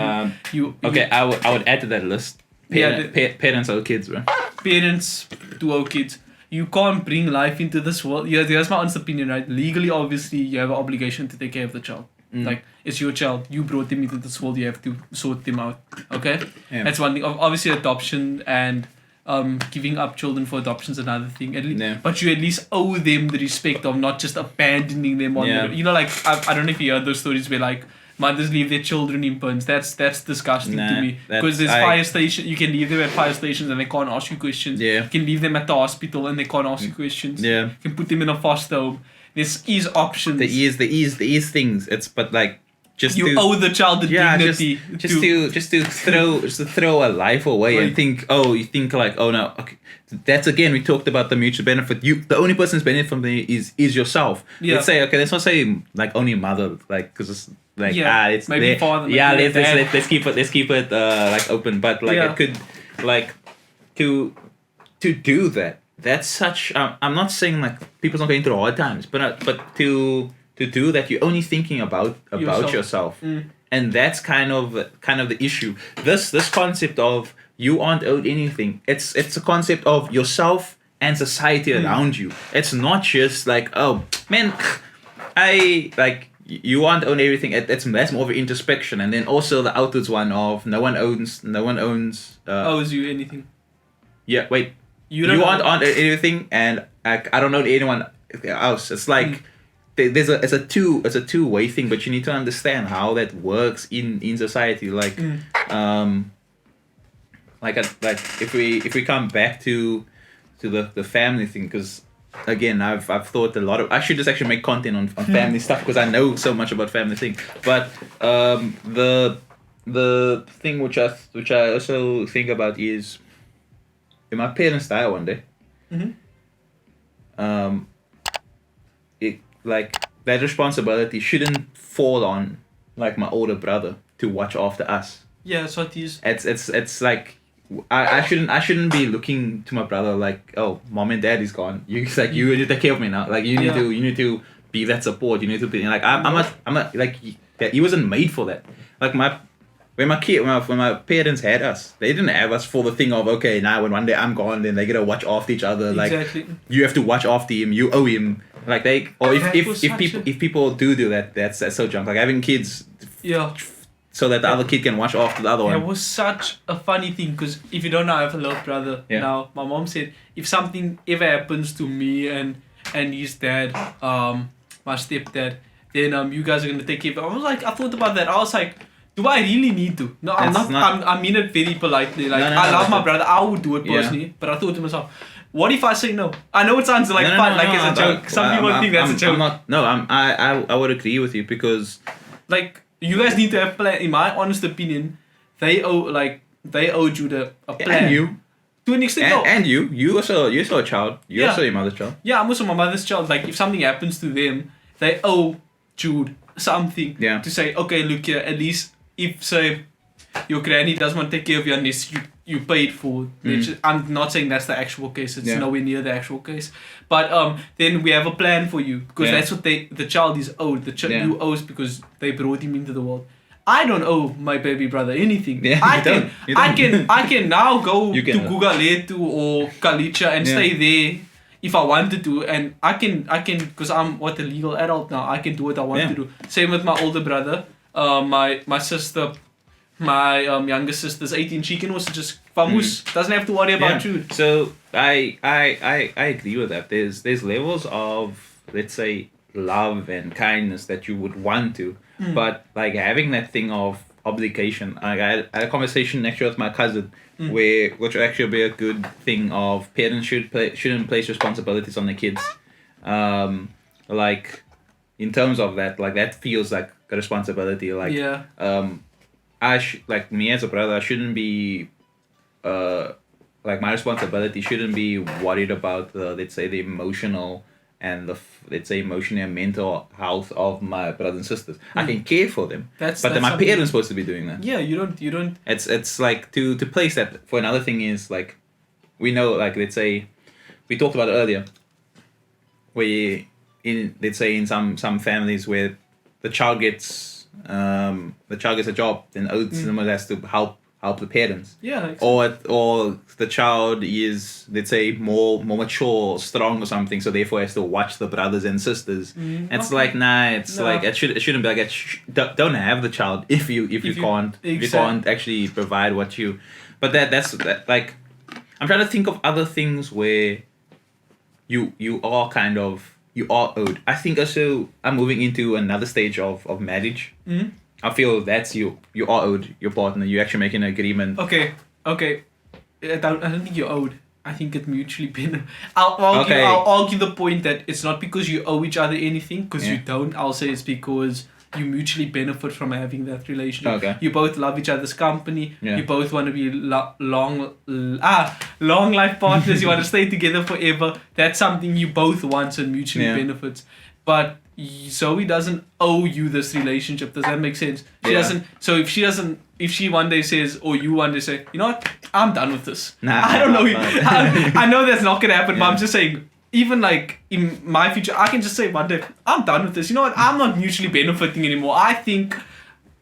[SPEAKER 2] you.
[SPEAKER 1] Okay, I would add to that list. Parents owe kids, bro.
[SPEAKER 2] Parents do owe kids. You can't bring life into this world. Yeah, that's my honest opinion, right? Legally, obviously, you have an obligation to take care of the child. Like, it's your child. You brought them into this world. You have to sort them out. Okay?
[SPEAKER 1] Yeah.
[SPEAKER 2] That's one thing. Obviously, adoption and giving up children for adoption is another thing. But you at least owe them the respect of not just abandoning them on their... You know, like, I don't know if you heard those stories where, like, mothers leave their children in burns. That's disgusting to me. Because there's fire stations. You can leave them at fire stations and they can't ask you questions.
[SPEAKER 1] Yeah.
[SPEAKER 2] You can leave them at the hospital and they can't ask you questions.
[SPEAKER 1] Yeah.
[SPEAKER 2] You can put them in a foster home. There's options.
[SPEAKER 1] There is things. It's but like just
[SPEAKER 2] you owe the child the dignity.
[SPEAKER 1] Just to throw a life away and think. Oh, you think like, oh no. Okay, that's again we talked about the mutual benefit. The only person who's benefiting from it is yourself.
[SPEAKER 2] Yeah.
[SPEAKER 1] Let's say let's not say like only mother, like because it's like it's
[SPEAKER 2] maybe
[SPEAKER 1] there.
[SPEAKER 2] father.
[SPEAKER 1] Yeah, let's keep it like open. But like it could like to do that. That's such. I'm not saying like people's not going through hard times, but to do that, you're only thinking about yourself, and that's kind of the issue. This concept of you aren't owed anything. It's a concept of yourself and society around you. It's not just like, oh man, I like you aren't own everything. That's more of an introspection, and then also the outwards one of no one owns
[SPEAKER 2] owes you anything.
[SPEAKER 1] Yeah, wait. You aren't on anything, and I don't know anyone else. It's like it's a two-way thing, but you need to understand how that works in society. Like if we come back to the family thing, because again I've thought a lot of I should just actually make content on family stuff because I know so much about family thing. But the thing which I also think about is, if my parents die one day, it like that responsibility shouldn't fall on like my older brother to watch after us.
[SPEAKER 2] Yeah, so it is.
[SPEAKER 1] It's like I shouldn't be looking to my brother like, oh, mom and dad is gone. You need to take care of me now. Like you need to be that support. You need to be like I'm not like he wasn't made for that. Like when my parents had us, they didn't have us for the thing of, okay, now when one day I'm gone, then they're gonna watch after each other.
[SPEAKER 2] Exactly.
[SPEAKER 1] Like you have to watch after him, you owe him. Like if people do that, that's so junk. Like having kids, so that the other kid can watch after the other one.
[SPEAKER 2] It was such a funny thing because if you don't know, I have a little brother.
[SPEAKER 1] Yeah.
[SPEAKER 2] Now my mom said if something ever happens to me and his dad, my stepdad, then you guys are gonna take care of it. I thought about that. I was like, do I really need to? No, I'm not. I mean it very politely. Like I love my brother. I would do it personally, but I thought to myself, what if I say no? I know it sounds like fun, like it's a joke. Some people think that's a joke.
[SPEAKER 1] I would agree with you because,
[SPEAKER 2] like, you guys need to have plan. In my honest opinion, they owed you a plan.
[SPEAKER 1] And you.
[SPEAKER 2] To an extent,
[SPEAKER 1] and you're also a child. You're also your mother's child.
[SPEAKER 2] Yeah, I'm also my mother's child. Like, if something happens to them, they owe Jude something to say, okay, look here, at least if, say, your granny doesn't want to take care of you unless you paid for it. I'm not saying that's the actual case. It's nowhere near the actual case. But then we have a plan for you because that's what the child is owed. You owes because they brought him into the world. I don't owe my baby brother anything.
[SPEAKER 1] Yeah,
[SPEAKER 2] I can now go to Gugaletu or Kalicha and stay there if I wanted to, and I can because I'm a legal adult now. I can do what I want to do. Same with my older brother. My sister, my younger sister's 18. She can also just famus. Doesn't have to worry about you.
[SPEAKER 1] So I agree with that. There's levels of, let's say, love and kindness that you would want to, but like having that thing of obligation. I had a conversation actually with my cousin which would actually be a good thing of parents shouldn't place responsibilities on the kids. Like in terms of that, like that feels like a responsibility. Like like me as a brother, I shouldn't be like my responsibility shouldn't be worried about let's say the emotional and let's say emotional and mental health of my brothers and sisters. I can care for them, but then my parents are supposed to be doing that.
[SPEAKER 2] Yeah, you don't.
[SPEAKER 1] It's like to place that for another thing is like, we know, like, let's say we talked about it earlier, where let's say in some families where the child gets a job, then someone has to help the parents.
[SPEAKER 2] Yeah. Exactly.
[SPEAKER 1] Or the child is, let's say, more mature, strong or something, so therefore has to watch the brothers and sisters. It's like, nah, it's like it shouldn't be like that. Don't have the child if you can't actually provide what you. But that's like, I'm trying to think of other things where you are owed. I think also I'm moving into another stage of marriage. I feel that's you are owed your partner. You're actually making an agreement.
[SPEAKER 2] Okay. I don't think you're owed. I think it mutually I'll argue the point that it's not because you owe each other anything, because you don't. I'll say it's because you mutually benefit from having that relationship.
[SPEAKER 1] Okay.
[SPEAKER 2] You both love each other's company.
[SPEAKER 1] Yeah.
[SPEAKER 2] You both want to be long life partners. You want to stay together forever. That's something you both want and mutually benefits. But Zoe doesn't owe you this relationship. Does that make sense? She doesn't. So if she one day says, or you one day say, you know what, I'm done with this. I don't know. I know that's not gonna happen. But I'm just saying, even like in my future, I can just say one day, I'm done with this. You know what? I'm not mutually benefiting anymore. I think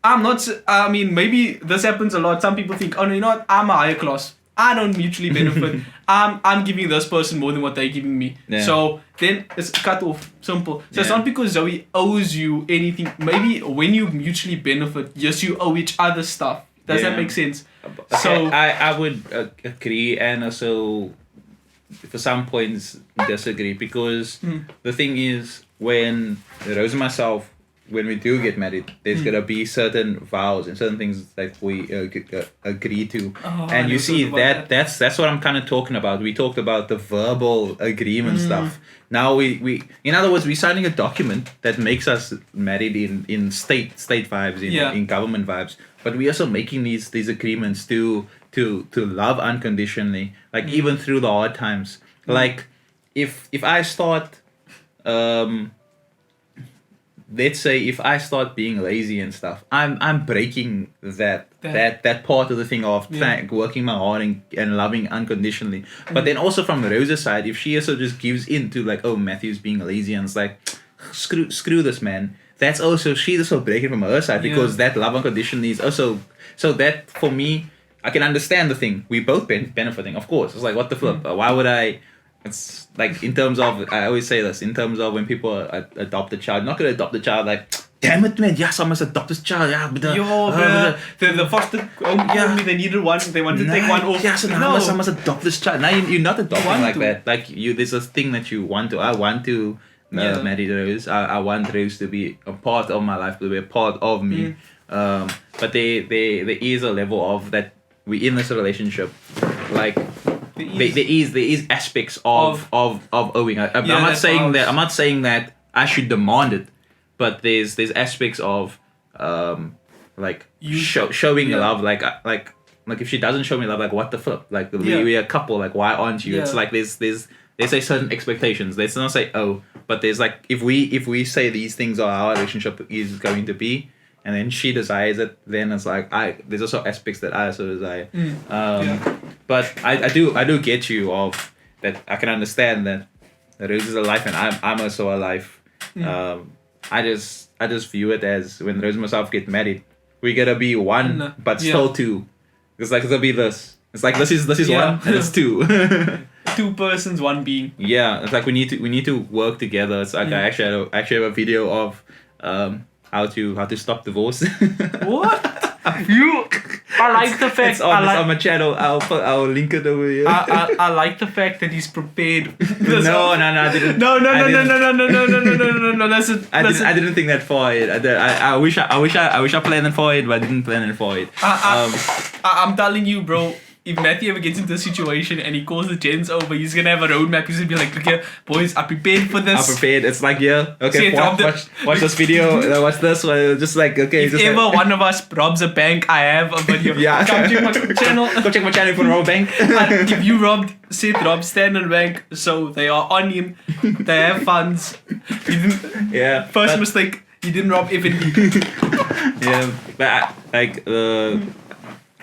[SPEAKER 2] I'm not. I mean, maybe this happens a lot. Some people think, oh no, you know what? I'm a higher class. I don't mutually benefit. I'm giving this person more than what they're giving me. Yeah. So then it's cut off. Simple. So it's not because Zoe owes you anything. Maybe when you mutually benefit, yes, you owe each other stuff. Does that make sense?
[SPEAKER 1] Okay. So I would agree, and also for some points disagree, because the thing is, when Rose and myself, when we do get married, there's gonna be certain vows and certain things that we agree to, and you see that's what I'm kind of talking about. We talked about the verbal agreement stuff. Now we in other words, we're signing a document that makes us married in state vibes, in government vibes, but we're also making these agreements to love unconditionally, like even through the hard times. Like if I start let's say if I start being lazy and stuff, I'm breaking that part of the thing of working my heart and loving unconditionally. But then also from Rose's side, if she also just gives in to like, oh, Matthew's being lazy, and it's like, screw this man, that's also, she's also breaking from her side, because that love unconditionally is also, so that for me, I can understand the thing. We both benefiting, of course. It's like, what the flip? Why would I? It's like, in terms of, I always say this, in terms of when people adopt a child, not gonna adopt a child like, damn it, man, yes, I must adopt this child.
[SPEAKER 2] The foster home, they needed one, they wanted to take one off.
[SPEAKER 1] Yes, and I must adopt this child. Now you're not adopting like that. Like, there's a thing that you want to. I want to marry Rose. I want Rose to be a part of my life, to be a part of me. But there is a level of that we in this relationship, like. There is aspects of owing. I'm not saying that. I'm not saying that I should demand it, but there's aspects of like showing love. Like if she doesn't show me love, like, what the flip? Like we're a couple. Like, why aren't you? It's like there's say certain expectations. Let's not say but there's like, if we say these things are how our relationship is going to be, and then she desires it, then it's like there's also aspects that I also desire. But I do get you of that. I can understand that Rose is a life and I'm also a life. I just view it as, when Rose and myself get married, we gotta be one, but still two. It's like, it'll be this. It's like, this is one and it's two.
[SPEAKER 2] Two persons, one being.
[SPEAKER 1] Yeah, it's like we need to work together. It's like I actually have a video of how to stop divorce.
[SPEAKER 2] What? I like the fact.
[SPEAKER 1] It's on my channel. I'll link it over here.
[SPEAKER 2] I like the fact that he's prepared.
[SPEAKER 1] No, I didn't.
[SPEAKER 2] No.
[SPEAKER 1] I didn't think that far. I wish I planned it for it, but I didn't plan it for it.
[SPEAKER 2] I'm telling you, bro. if Matthew ever gets into a situation and he calls the gents over, he's gonna have a roadmap. He's gonna be like, look here, boys, I prepared for this.
[SPEAKER 1] I'm prepared. It's like, yeah, okay,
[SPEAKER 2] See,
[SPEAKER 1] watch this video, watch this one. Just like, okay.
[SPEAKER 2] If
[SPEAKER 1] just
[SPEAKER 2] ever
[SPEAKER 1] like,
[SPEAKER 2] one of us robs a bank, I have a video.
[SPEAKER 1] Yeah.
[SPEAKER 2] Come check my channel.
[SPEAKER 1] Go check my channel for rob bank.
[SPEAKER 2] And if you robbed Standard Bank, so they are on him. They have funds. You didn't,
[SPEAKER 1] Yeah.
[SPEAKER 2] first mistake, you didn't rob F&B.
[SPEAKER 1] Yeah, but like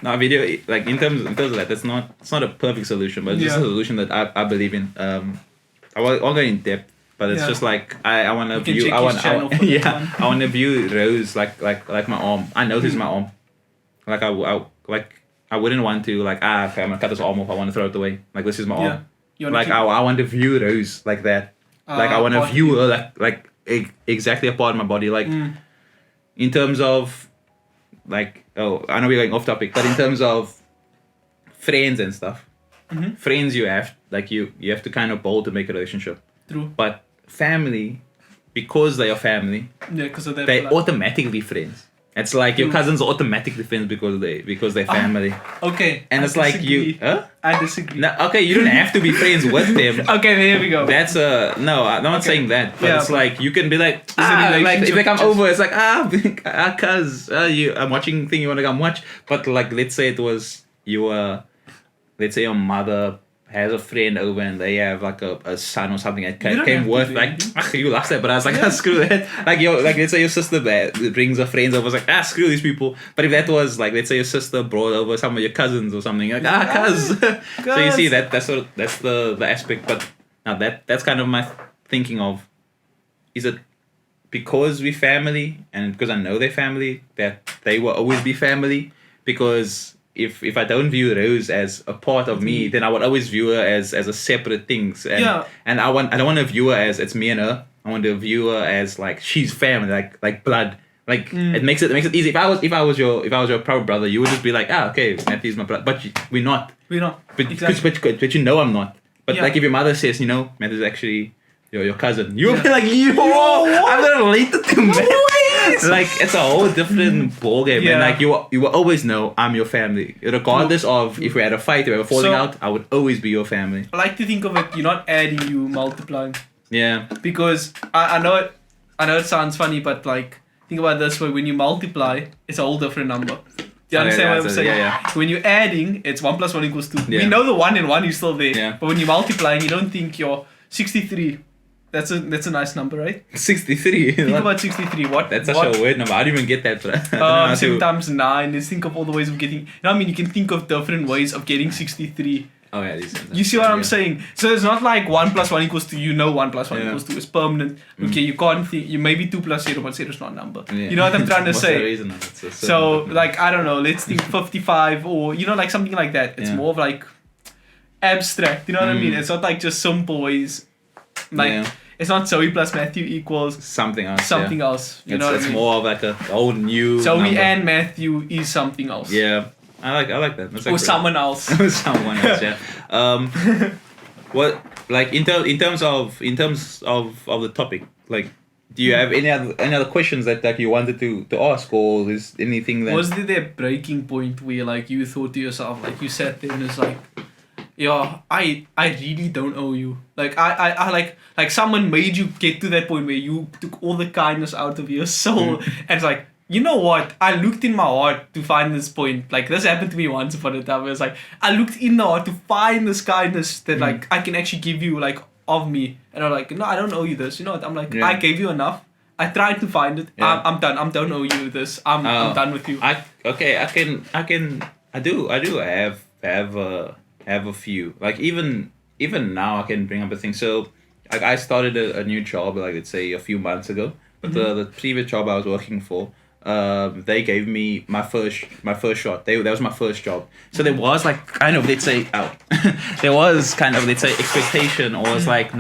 [SPEAKER 1] no video like in terms of that, it's not a perfect solution, but it's just a solution that I believe in. I won't go in depth, but it's just like I want to view. I want to view Rose like my arm. I know this is my arm. Like I wouldn't want to like okay, I'm gonna cut this arm off. I want to throw it away. Like this is my arm. Like I want to view Rose like that. Like I want to view her like exactly a part of my body. Like in terms of like I know we're going off topic, but in terms of friends and stuff, friends you have to kind of bold to make a relationship.
[SPEAKER 2] True.
[SPEAKER 1] But family, because they are family,
[SPEAKER 2] because of that,
[SPEAKER 1] they automatically friends. It's like your cousins are automatically friends because they're family.
[SPEAKER 2] Okay.
[SPEAKER 1] And it's like you. Huh?
[SPEAKER 2] I disagree.
[SPEAKER 1] No, okay, you don't have to be friends with them.
[SPEAKER 2] Okay, there we go.
[SPEAKER 1] That's no, I'm not saying that, but it's like you can be like, like if they come over, it's like cuz I'm watching thing you want to come watch, but like let's say it was let's say your mother has a friend over and they have like a son or something that came with like you lost that, but I was like screw that. Like let's say your sister brings her friends over, it's like screw these people. But if that was like let's say your sister brought over some of your cousins or something, like cuz. So you see that's the aspect. But now that's kind of my thinking of, is it because we family and because I know they're family that they will always be family? Because if I don't view Rose as a part of me, then I would always view her as a separate thing. And I don't want to view her as it's me and her. I want to view her as like she's family, like blood. Like it makes it easy. If I was your proud brother, you would just be like, okay, Matthew's my brother. But we're not. But exactly. but you know I'm not. But like if your mother says, Matthew's actually your cousin, you'll be like, I'm not related to him. Like it's a whole different ballgame, and like you will always know I'm your family, regardless of if we had a fight or we were falling out. I would always be your family.
[SPEAKER 2] I like to think of it. You're not adding, you multiplying.
[SPEAKER 1] Yeah.
[SPEAKER 2] Because I know it sounds funny, but like think about it this way: when you multiply, it's a whole different number. Do you understand what I'm saying?
[SPEAKER 1] Yeah.
[SPEAKER 2] When you're adding, it's 1 + 1 = 2.
[SPEAKER 1] Yeah.
[SPEAKER 2] We know the 1 and 1 is still there.
[SPEAKER 1] Yeah.
[SPEAKER 2] But when you're multiplying, you don't think you're 63. That's a nice number, right?
[SPEAKER 1] 63.
[SPEAKER 2] Think about 63.
[SPEAKER 1] That's such a weird number. I don't even get that.
[SPEAKER 2] 7 times 9. Let's think of all the ways of getting. You can think of different ways of getting 63.
[SPEAKER 1] Oh yeah,
[SPEAKER 2] you see what I'm saying? So it's not like 1 + 1 = 2. 1 + 1 = 2 is permanent. Okay, you can't think. You maybe 2 + 0, but 0 is not a number. You know what I'm trying to say?
[SPEAKER 1] The reason
[SPEAKER 2] so like I don't know. Let's think 55 or like something like that. It's more of like abstract. You know what I mean? It's not like just simple ways. Like it's not Zoe plus Matthew equals
[SPEAKER 1] something else.
[SPEAKER 2] Something else. You know what I mean?
[SPEAKER 1] It's more of like a whole new.
[SPEAKER 2] Zoe
[SPEAKER 1] number.
[SPEAKER 2] and Matthew is something else.
[SPEAKER 1] Yeah. I like that. That's
[SPEAKER 2] or someone else.
[SPEAKER 1] Someone else, yeah. What like in terms of the topic, like do you have any other questions that you wanted to ask, or is anything that
[SPEAKER 2] was there a breaking point where like you thought to yourself, like you sat there and it's like, I really don't owe you. Like I like someone made you get to that point where you took all the kindness out of your soul and it's like, you know what? I looked in my heart to find this point. Like this happened to me once upon a time. It was like I looked in the heart to find this kindness that like I can actually give you like of me. And I'm like, no, I don't owe you this. You know what? I'm like, I gave you enough. I tried to find it. Yeah. I'm done. I don't owe you this. I'm done with you. I
[SPEAKER 1] do have a few. Like even now I can bring up a thing. So like I started a new job like let's say a few months ago. But the previous job I was working for, they gave me my first shot. That was my first job. So there was like kind of there was kind of let's say expectation, or it's like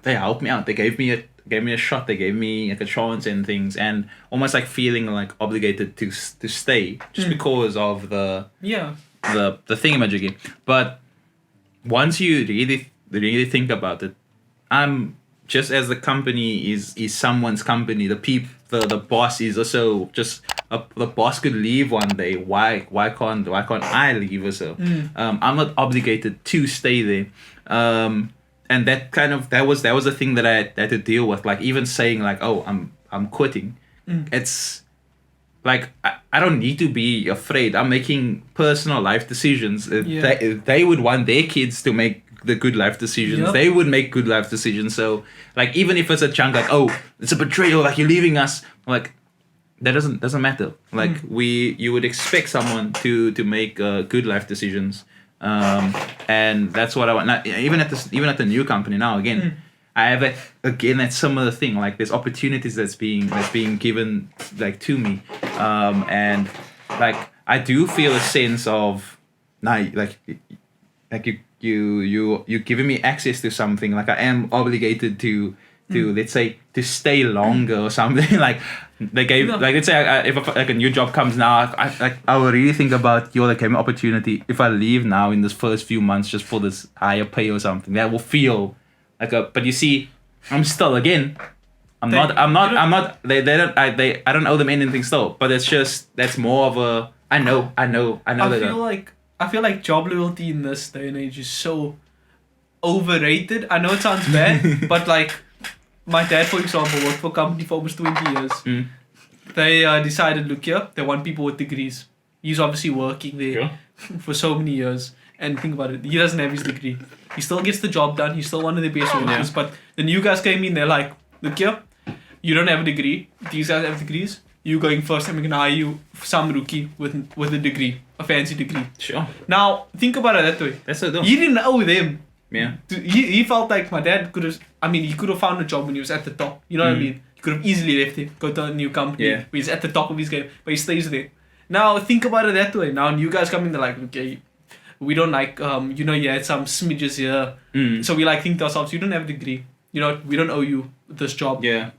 [SPEAKER 1] they helped me out. They gave me a shot. They gave me like a chance and things, and almost like feeling like obligated to stay just because of the thingamajiggy. But once you really think about it, I'm just as the company is someone's company, the boss is also just the boss could leave one day, why can't I leave or so? I'm not obligated to stay there. And that kind of that was the thing that I had to deal with. Like even saying like, oh, I'm quitting. It's like I don't need to be afraid. I'm making personal life decisions. They would want their kids to make the good life decisions.
[SPEAKER 2] Yep.
[SPEAKER 1] They would make good life decisions. So like even if it's a chunk like, oh, it's a betrayal, like you're leaving us, like that doesn't matter. Like you would expect someone to make good life decisions. And that's what I want. Now, even at the new company now again. I have that similar thing. Like there's opportunities that's being given like to me, and like I do feel a sense of like you're giving me access to something. Like I am obligated to let's say to stay longer or something. like they gave like let's say if like a new job comes now, I will really think about like gave me opportunity. If I leave now in this first few months just for this higher pay or something, that will feel. But you see, I'm still again. I don't owe them anything still. But it's just that's more of a I know.
[SPEAKER 2] I feel like job loyalty in this day and age is so overrated. I know it sounds bad, but like my dad, for example, worked for a company for almost 20 years. They decided, look here, they want people with degrees. He's obviously working there for so many years. And think about it, he doesn't have his degree. He still gets the job done. He's still one of the best workers. But the new guys came in, they're like, look here, you don't have a degree. These guys have degrees. You going first and we can hire you some rookie with a degree, a fancy degree.
[SPEAKER 1] Sure.
[SPEAKER 2] Now, think about it that way.
[SPEAKER 1] That's so dumb.
[SPEAKER 2] He didn't owe them.
[SPEAKER 1] Yeah.
[SPEAKER 2] He felt like my dad could have, he could have found a job when he was at the top. You know what I mean? He could have easily left it, go to a new company where he's at the top of his game, but he stays there. Now, think about it that way. Now, new guys come in, they're like, okay, we don't like, you had some smidges here. So we think to ourselves, you don't have a degree. We don't owe you this job.
[SPEAKER 1] Yeah.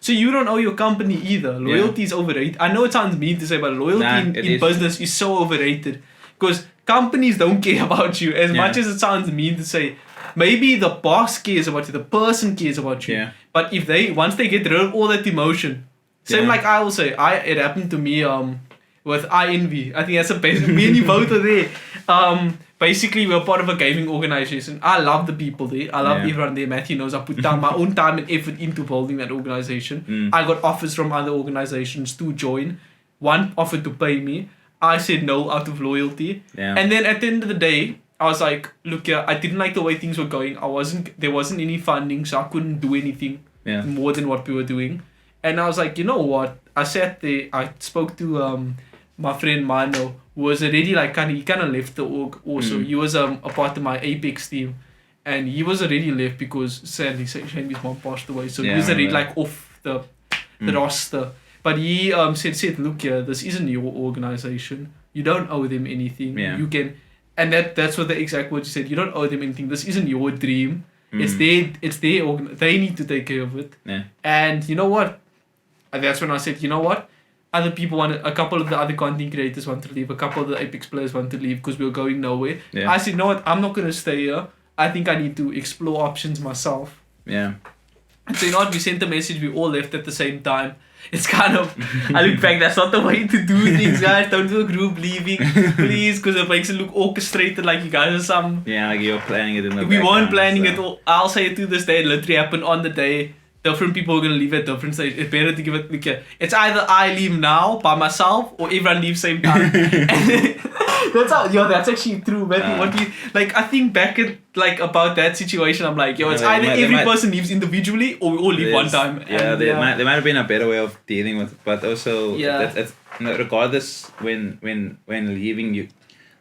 [SPEAKER 2] So you don't owe your company either. Loyalty is overrated. I know it sounds mean to say, but loyalty in business is so overrated. Because companies don't care about you as much as it sounds mean to say. Maybe the boss cares about you, the person cares about you.
[SPEAKER 1] Yeah.
[SPEAKER 2] But once they get rid of all that emotion, same like I will say, it happened to me with INV. I think that's a basic. Me and you both are there. Basically, we're part of a gaming organization. I love the people there. I love everyone there. Matthew knows I put down my own time and effort into building that organization. I got offers from other organizations to join. One offered to pay me. I said no out of loyalty. Yeah. And then at the end of the day, I was like, look here, I didn't like the way things were going. There wasn't any funding, so I couldn't do anything more than what we were doing. And I was like, you know what? I sat there, I spoke to my friend Mano, who was already he kind of left the org also. He was a part of my Apex team, and he was already left because sadly his mom passed away, so he was already off the roster. But he said, look here, this isn't your organization. You don't owe them anything. You can, and that's what the exact words he said. You don't owe them anything. This isn't your dream. It's their they need to take care of it. And you know what? And that's when I said, you know what? Other people a couple of the other content creators want to leave, a couple of the Apex players want to leave because we were going nowhere. I said, you know what, I'm not going to stay here. I think I need to explore options myself. And so you know what, we sent a message, we all left at the same time. It's kind of, I look back, that's not the way to do things, guys. Don't do a group leaving, please, because it makes it look orchestrated like you guys are some...
[SPEAKER 1] Yeah, like you're planning it in the
[SPEAKER 2] We weren't planning it all. I'll say it to this day, it literally happened on the day. Different people are going to leave at different stages. It's better to give it... Okay, it's either I leave now by myself or everyone leaves same time. That's actually true, man. What do you... I think back at, about that situation, I'm like, it's either every person leaves individually or we all leave one time.
[SPEAKER 1] Yeah, there might have been a better way of dealing with it. But also, regardless, when leaving, you...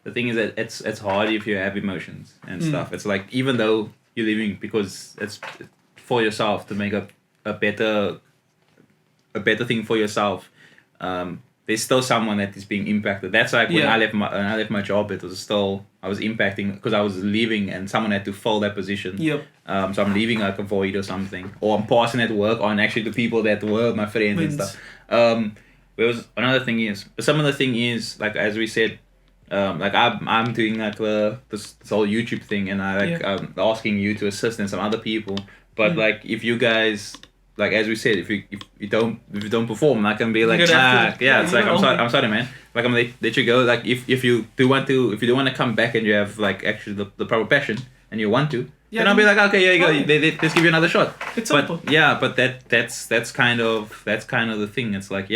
[SPEAKER 1] The thing is that it's hard if you have emotions and stuff. It's like, even though you're leaving because it's... for yourself to make a better thing for yourself, there's still someone that is being impacted. That's like when I left my job, it was still I was impacting because I was leaving and someone had to fill that position. So I'm leaving like a void or something, or I'm passing at work on actually the people that were my friends and stuff. Whereas another thing is, some of the thing is as we said. I'm doing this whole YouTube thing, and I'm asking you to assist and some other people. But if you guys like as we said, if you don't perform, I can be like,
[SPEAKER 2] You're gonna have to-
[SPEAKER 1] it's like
[SPEAKER 2] you're
[SPEAKER 1] I'm sorry, man. Like I'm gonna let you go. Like if you do want to come back and you have like actually the proper passion and you want to, then I'll be like, okay, yeah, you go. Let's give you another shot.
[SPEAKER 2] It's
[SPEAKER 1] but
[SPEAKER 2] simple.
[SPEAKER 1] yeah, but that's kind of the thing. It's like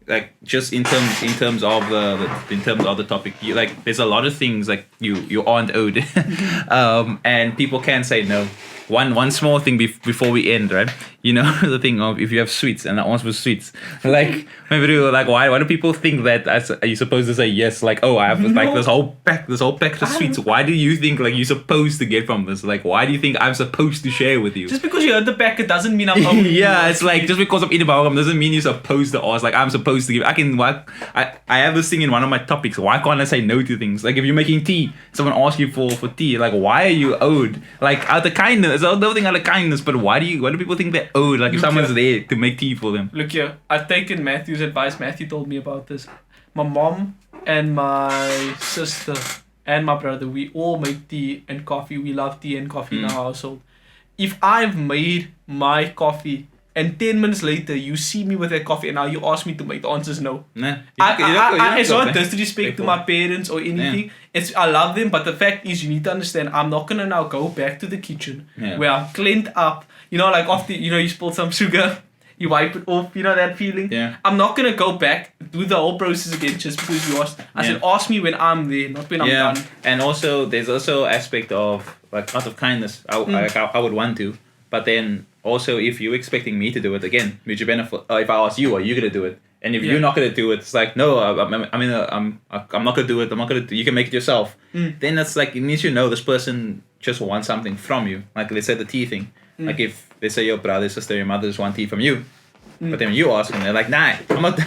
[SPEAKER 1] like just in terms of the topic, you like there's a lot of things like you aren't owed, and people can say no. One small thing before we end, right? You know the thing of if you have sweets and that one's for sweets, like maybe like why do people think that are you supposed to say yes? Like, oh, I have like this whole pack of sweets. Why do you think like you're supposed to get from this? Like, why do you think I'm supposed to share with you?
[SPEAKER 2] Just because you heard the packet doesn't mean I'm owing you.
[SPEAKER 1] Yeah, it's like just because I'm eating bubblegum doesn't mean you're supposed to ask. Like I'm supposed to give. I have this thing in one of my topics. Why can't I say no to things? Like if you're making tea, someone asks you for tea. Like why are you owed? Like out of kindness, it's another thing out of kindness. But why do people think they're owed? Like if someone's there to make tea for them.
[SPEAKER 2] Look here, I've taken Matthew's advice. Matthew told me about this. My mom and my sister and my brother, we all make tea and coffee. We love tea and coffee in our household. If I've made my coffee and 10 minutes later you see me with that coffee and now you ask me to make, the answer is no.
[SPEAKER 1] Nah,
[SPEAKER 2] It's not disrespect to my parents or anything. It's I love them, but the fact is you need to understand I'm not gonna now go back to the kitchen where I'm cleaned up. You know, like after you spilled some sugar, you wipe it off. You know that feeling.
[SPEAKER 1] Yeah.
[SPEAKER 2] I'm not gonna go back do the whole process again just because you asked. I said ask me when I'm there, not when I'm done.
[SPEAKER 1] And also there's also aspect of like out of kindness. I would want to, but then also if you're expecting me to do it again, mutual benefit. If I ask you, are you gonna do it? And if you're not gonna do it, it's like no, I'm not gonna do it. I'm not gonna. You can make it yourself. Then it's like you need to know this person just wants something from you. Like let's say the tea thing. Like if they say your brother, sister, your mother just want tea from you, but then you ask them, they're like, nah, I'm not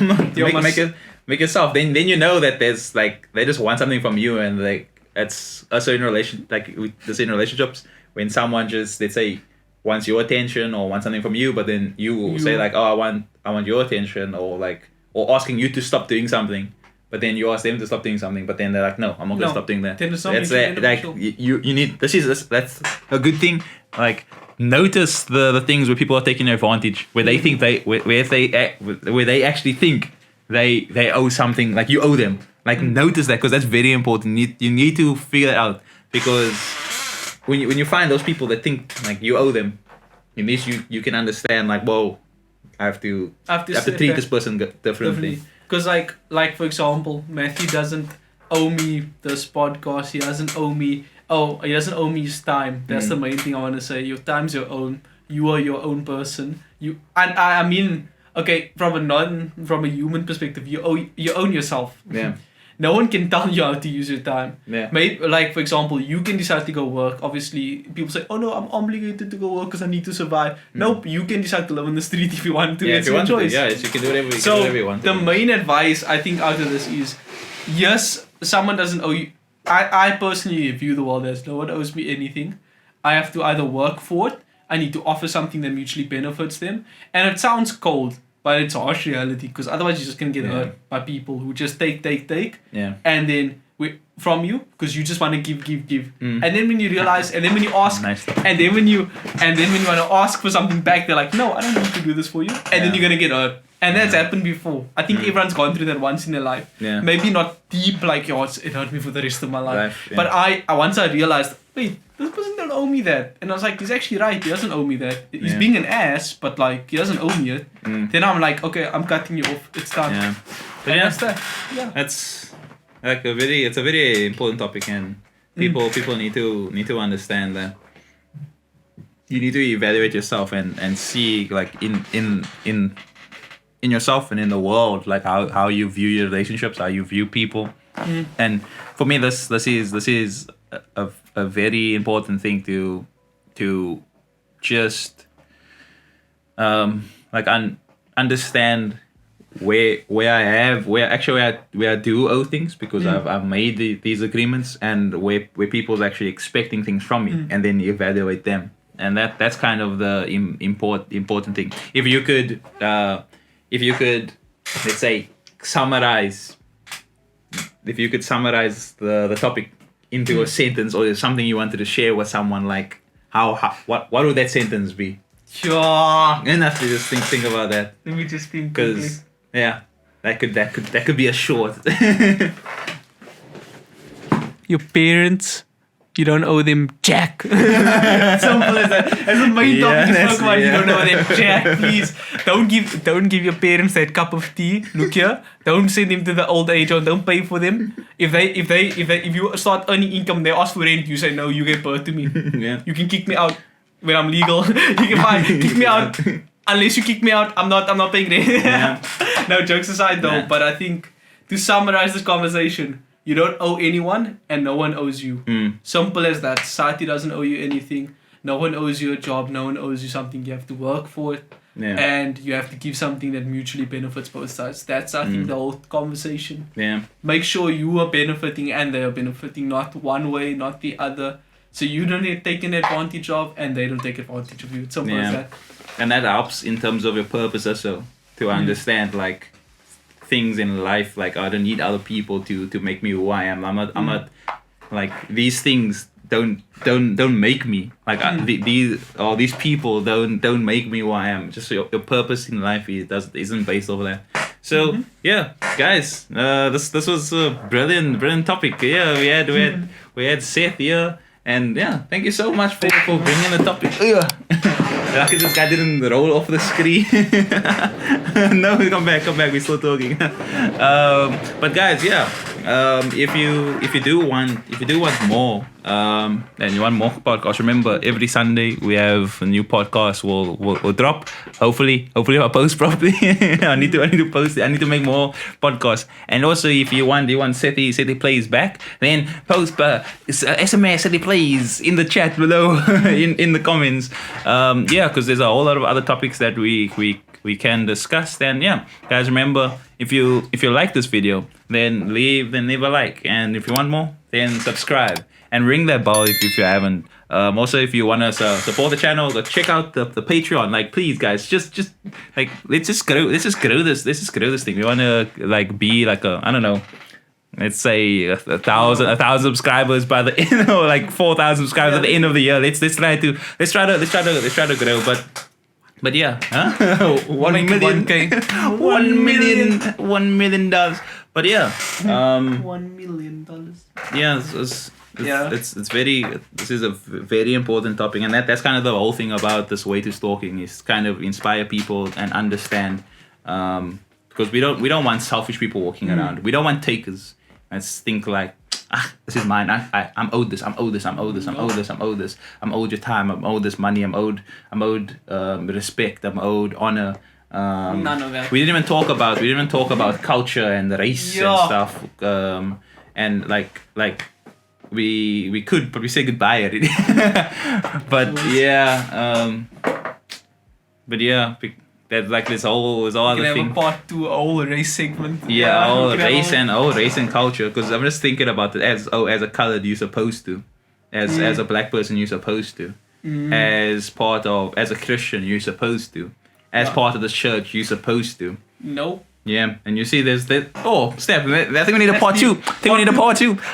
[SPEAKER 1] make yourself. Then you know that there's like they just want something from you, and like it's also in relation like this in relationships when someone just let's say wants your attention or wants something from you, but then you will say like, oh, I want your attention, or asking you to stop doing something, but then you ask them to stop doing something, but then they're like, no, I'm not gonna stop doing that. That's like you need that's a good thing. Like notice the things where people are taking advantage, where they think where they actually think they owe something, like you owe them. Like notice that, because that's very important. You need to figure that out, because when you find those people that think like you owe them, at least you can understand like, whoa, I have to treat this person differently.
[SPEAKER 2] Because like for example, Matthew doesn't owe me this podcast. He doesn't owe me. He doesn't owe me his time. That's the main thing I want to say. Your time's your own. You are your own person. I mean, okay, from a human perspective, you own yourself.
[SPEAKER 1] Yeah.
[SPEAKER 2] No one can tell you how to use your time.
[SPEAKER 1] Yeah.
[SPEAKER 2] Maybe, like for example, you can decide to go work. Obviously, people say, "Oh no, I'm obligated to go work because I need to survive." Nope, you can decide to live in the street if you want to.
[SPEAKER 1] Yeah,
[SPEAKER 2] it's your choice.
[SPEAKER 1] You can do whatever you want.
[SPEAKER 2] The main advice I think out of this is, yes, someone doesn't owe you. I personally view the world as no one owes me anything. I have to either work for it. I need to offer something that mutually benefits them. And it sounds cold, but it's harsh reality, because otherwise you're just going to get hurt by people who just take.
[SPEAKER 1] Yeah.
[SPEAKER 2] And then from you, because you just want to give. And then when you realize, and then when you ask, and then when you want to ask for something back, they're like, no, I don't need to do this for you. And then you're going to get hurt. And that's happened before. I think everyone's gone through that once in their life.
[SPEAKER 1] Yeah.
[SPEAKER 2] Maybe not deep like yours, it hurt me for the rest of my life.
[SPEAKER 1] Yeah.
[SPEAKER 2] But I once I realized, wait, this person don't owe me that. And I was like, he's actually right, he doesn't owe me that. He's being an ass, but like he doesn't owe me it. Then I'm like, okay, I'm cutting you off. It's done.
[SPEAKER 1] Yeah. But
[SPEAKER 2] and that's that. Yeah.
[SPEAKER 1] That's like it's a very important topic, and people need to understand that you need to evaluate yourself and see like in yourself and in the world, like how you view your relationships, how you view people. And for me, this is a very important thing to just understand where I do owe things, because I've made these agreements, and where people's actually expecting things from me, and then evaluate them. And that's kind of the important thing. If you could, let's say, summarize the topic into a sentence, or something you wanted to share with someone, like what would that sentence be?
[SPEAKER 2] Sure.
[SPEAKER 1] And have to just think about that.
[SPEAKER 2] Let me just think.
[SPEAKER 1] Because that could be a short.
[SPEAKER 2] Your parents, you don't owe them jack. Simple as that. That's the main topic you spoke about. You don't owe them jack. Please don't give your parents that cup of tea. Look here. Don't send them to the old age home. Don't pay for them. If you start earning income, they ask for rent. You say no. You give birth to me.
[SPEAKER 1] Yeah.
[SPEAKER 2] You can kick me out when I'm legal. You can kick me out. Unless you kick me out, I'm not paying rent.
[SPEAKER 1] Yeah.
[SPEAKER 2] No, jokes aside though.
[SPEAKER 1] Yeah.
[SPEAKER 2] But I think to summarize this conversation. You don't owe anyone and no one owes you. Simple as that. Society doesn't owe you anything. No one owes you a job. No one owes you something. You have to work for it.
[SPEAKER 1] Yeah.
[SPEAKER 2] And you have to give something that mutually benefits both sides. That's, I think, the whole conversation.
[SPEAKER 1] Yeah.
[SPEAKER 2] Make sure you are benefiting and they are benefiting, not one way, not the other. So you don't get taken advantage of and they don't take advantage of you. It's simple as that.
[SPEAKER 1] And that helps in terms of your purpose also, to understand like things in life, like I don't need other people to make me who I am. I'm not like these things don't make me like these people don't make me who I am. Just your purpose in life isn't based over that. So yeah, guys, this was a brilliant topic. Yeah, we had Seth here, and yeah, thank you so much for bringing the topic. Lucky this guy didn't roll off the screen. No, come back. We're still talking. But guys, if you do want more, and you want more podcasts, remember every Sunday we have a new podcast will drop. Hopefully I'll post properly. I need to post it. I need to make more podcasts. And also if you want SethyPlayz back, then post SMS SethyPlayz in the chat below in the comments. Because there's a whole lot of other topics that we can discuss. Then guys, remember if you like this video, then leave a like, and if you want more, then subscribe and ring that bell if you haven't. Also, if you want to support the channel, go check out the Patreon. Like, please, guys, just like let's just grow this thing. We want to like be like I don't know. Let's say 1,000 subscribers by the end, or like 4,000 subscribers at the end of the year. Let's try to grow. But yeah, huh? $1 million. But yeah,
[SPEAKER 2] $1 million.
[SPEAKER 1] Yeah, this is a very important topic, and that's kind of the whole thing about this way to stalking, is kind of inspire people and understand, because we don't want selfish people walking around. We don't want takers. Let's think like, this is mine. I'm owed this. I'm owed your time. I'm owed this money. I'm owed respect. I'm owed honor.
[SPEAKER 2] None of that.
[SPEAKER 1] We didn't even talk about culture and race and stuff. And like we could, but we say goodbye already. That's like this whole other thing.
[SPEAKER 2] Have a part 2, a whole race segment.
[SPEAKER 1] Race and culture. Because I'm just thinking about it as a colored, you're supposed to, as a black person, you're supposed to, as a Christian, you're supposed to, as part of the church, you're supposed to.
[SPEAKER 2] Nope.
[SPEAKER 1] Yeah, and you see there's that. Oh, Steph, I think we need a part 2.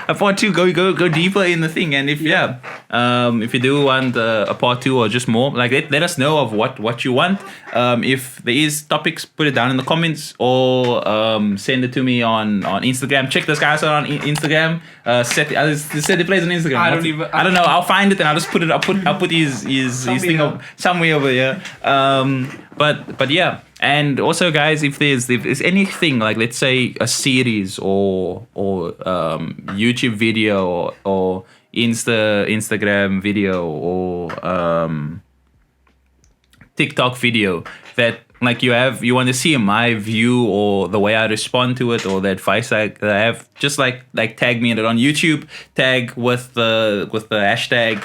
[SPEAKER 1] A part 2. Go deeper in the thing. And if you do want a part 2 or just more, like let us know of what you want. If there is topics, put it down in the comments, or send it to me on Instagram. Check this guy out on Instagram. SethyPlayz on Instagram. I don't know. I'll find it and I'll just put it. I'll put his thing up somewhere over here. But yeah. And also, guys, if there's anything like, let's say, a series or YouTube video or Instagram video or TikTok video that like you want to see my view or the way I respond to it or the advice I have, just like tag me in it on YouTube. Tag with the hashtag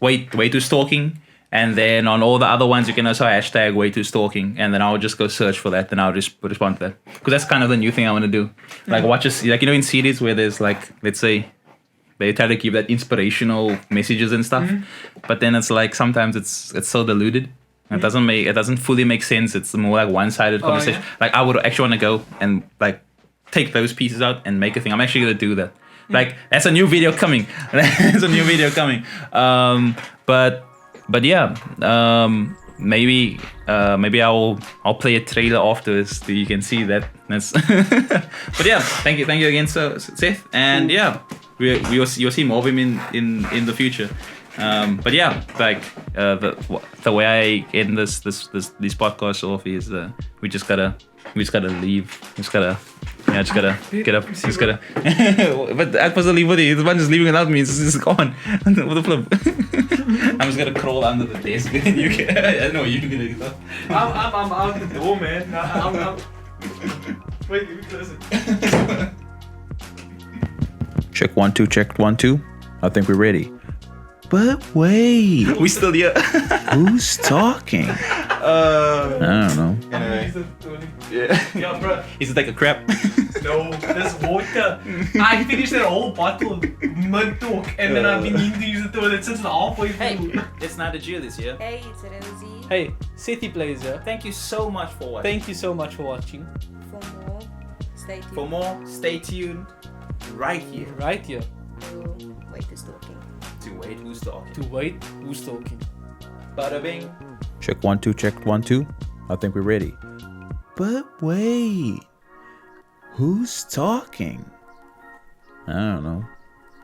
[SPEAKER 1] way to stalking. And then on all the other ones, you can also hashtag way to stalking, and then I'll just go search for that, and I'll just respond to that. Because that's kind of the new thing I want to do. Like in series where there's like, let's say, they try to give that inspirational messages and stuff, but then it's like sometimes it's so diluted. It doesn't fully make sense. It's more like one-sided conversation.
[SPEAKER 2] Yeah.
[SPEAKER 1] Like I would actually want to go and like take those pieces out and make a thing. I'm actually gonna do that. Like that's a new video coming. There's a new video coming. But yeah. Maybe I'll play a trailer afterwards so you can see that. That's but yeah, thank you again, Seth. And yeah, you'll see more of him in the future. But yeah, like the way I end this podcast off is we just gotta leave. Just gotta get up. Just gotta. But I supposed to leave with you. The one just leaving without me. It's just gone. What the flip? I'm just gonna crawl under the desk. You can. I know you can get it.
[SPEAKER 2] I'm out the door, man. I'm wait, let me close it.
[SPEAKER 3] Check 1 2, check 1 2. I think we're ready. But wait,
[SPEAKER 1] We still here.
[SPEAKER 3] who's talking? I don't know.
[SPEAKER 2] Yeah, bro.
[SPEAKER 1] Is it like a crap?
[SPEAKER 2] No, there's water. I finished that whole bottle mid-talk and then I've been needing to use the toilet since halfway through.
[SPEAKER 1] It's not a Julius here.
[SPEAKER 4] Hey, it's Rosie.
[SPEAKER 5] Hey, SethyPlayz here.
[SPEAKER 1] Thank you so much for watching.
[SPEAKER 5] Thank you so much for watching.
[SPEAKER 4] For more, stay tuned.
[SPEAKER 1] For more, stay tuned right here.
[SPEAKER 5] Right here.
[SPEAKER 4] To Wait is talking.
[SPEAKER 1] To wait, who's talking?
[SPEAKER 5] To wait, who's talking?
[SPEAKER 1] Bada bing.
[SPEAKER 3] Check 1 2, check 1 2. I think we're ready. But wait, who's talking? I don't know.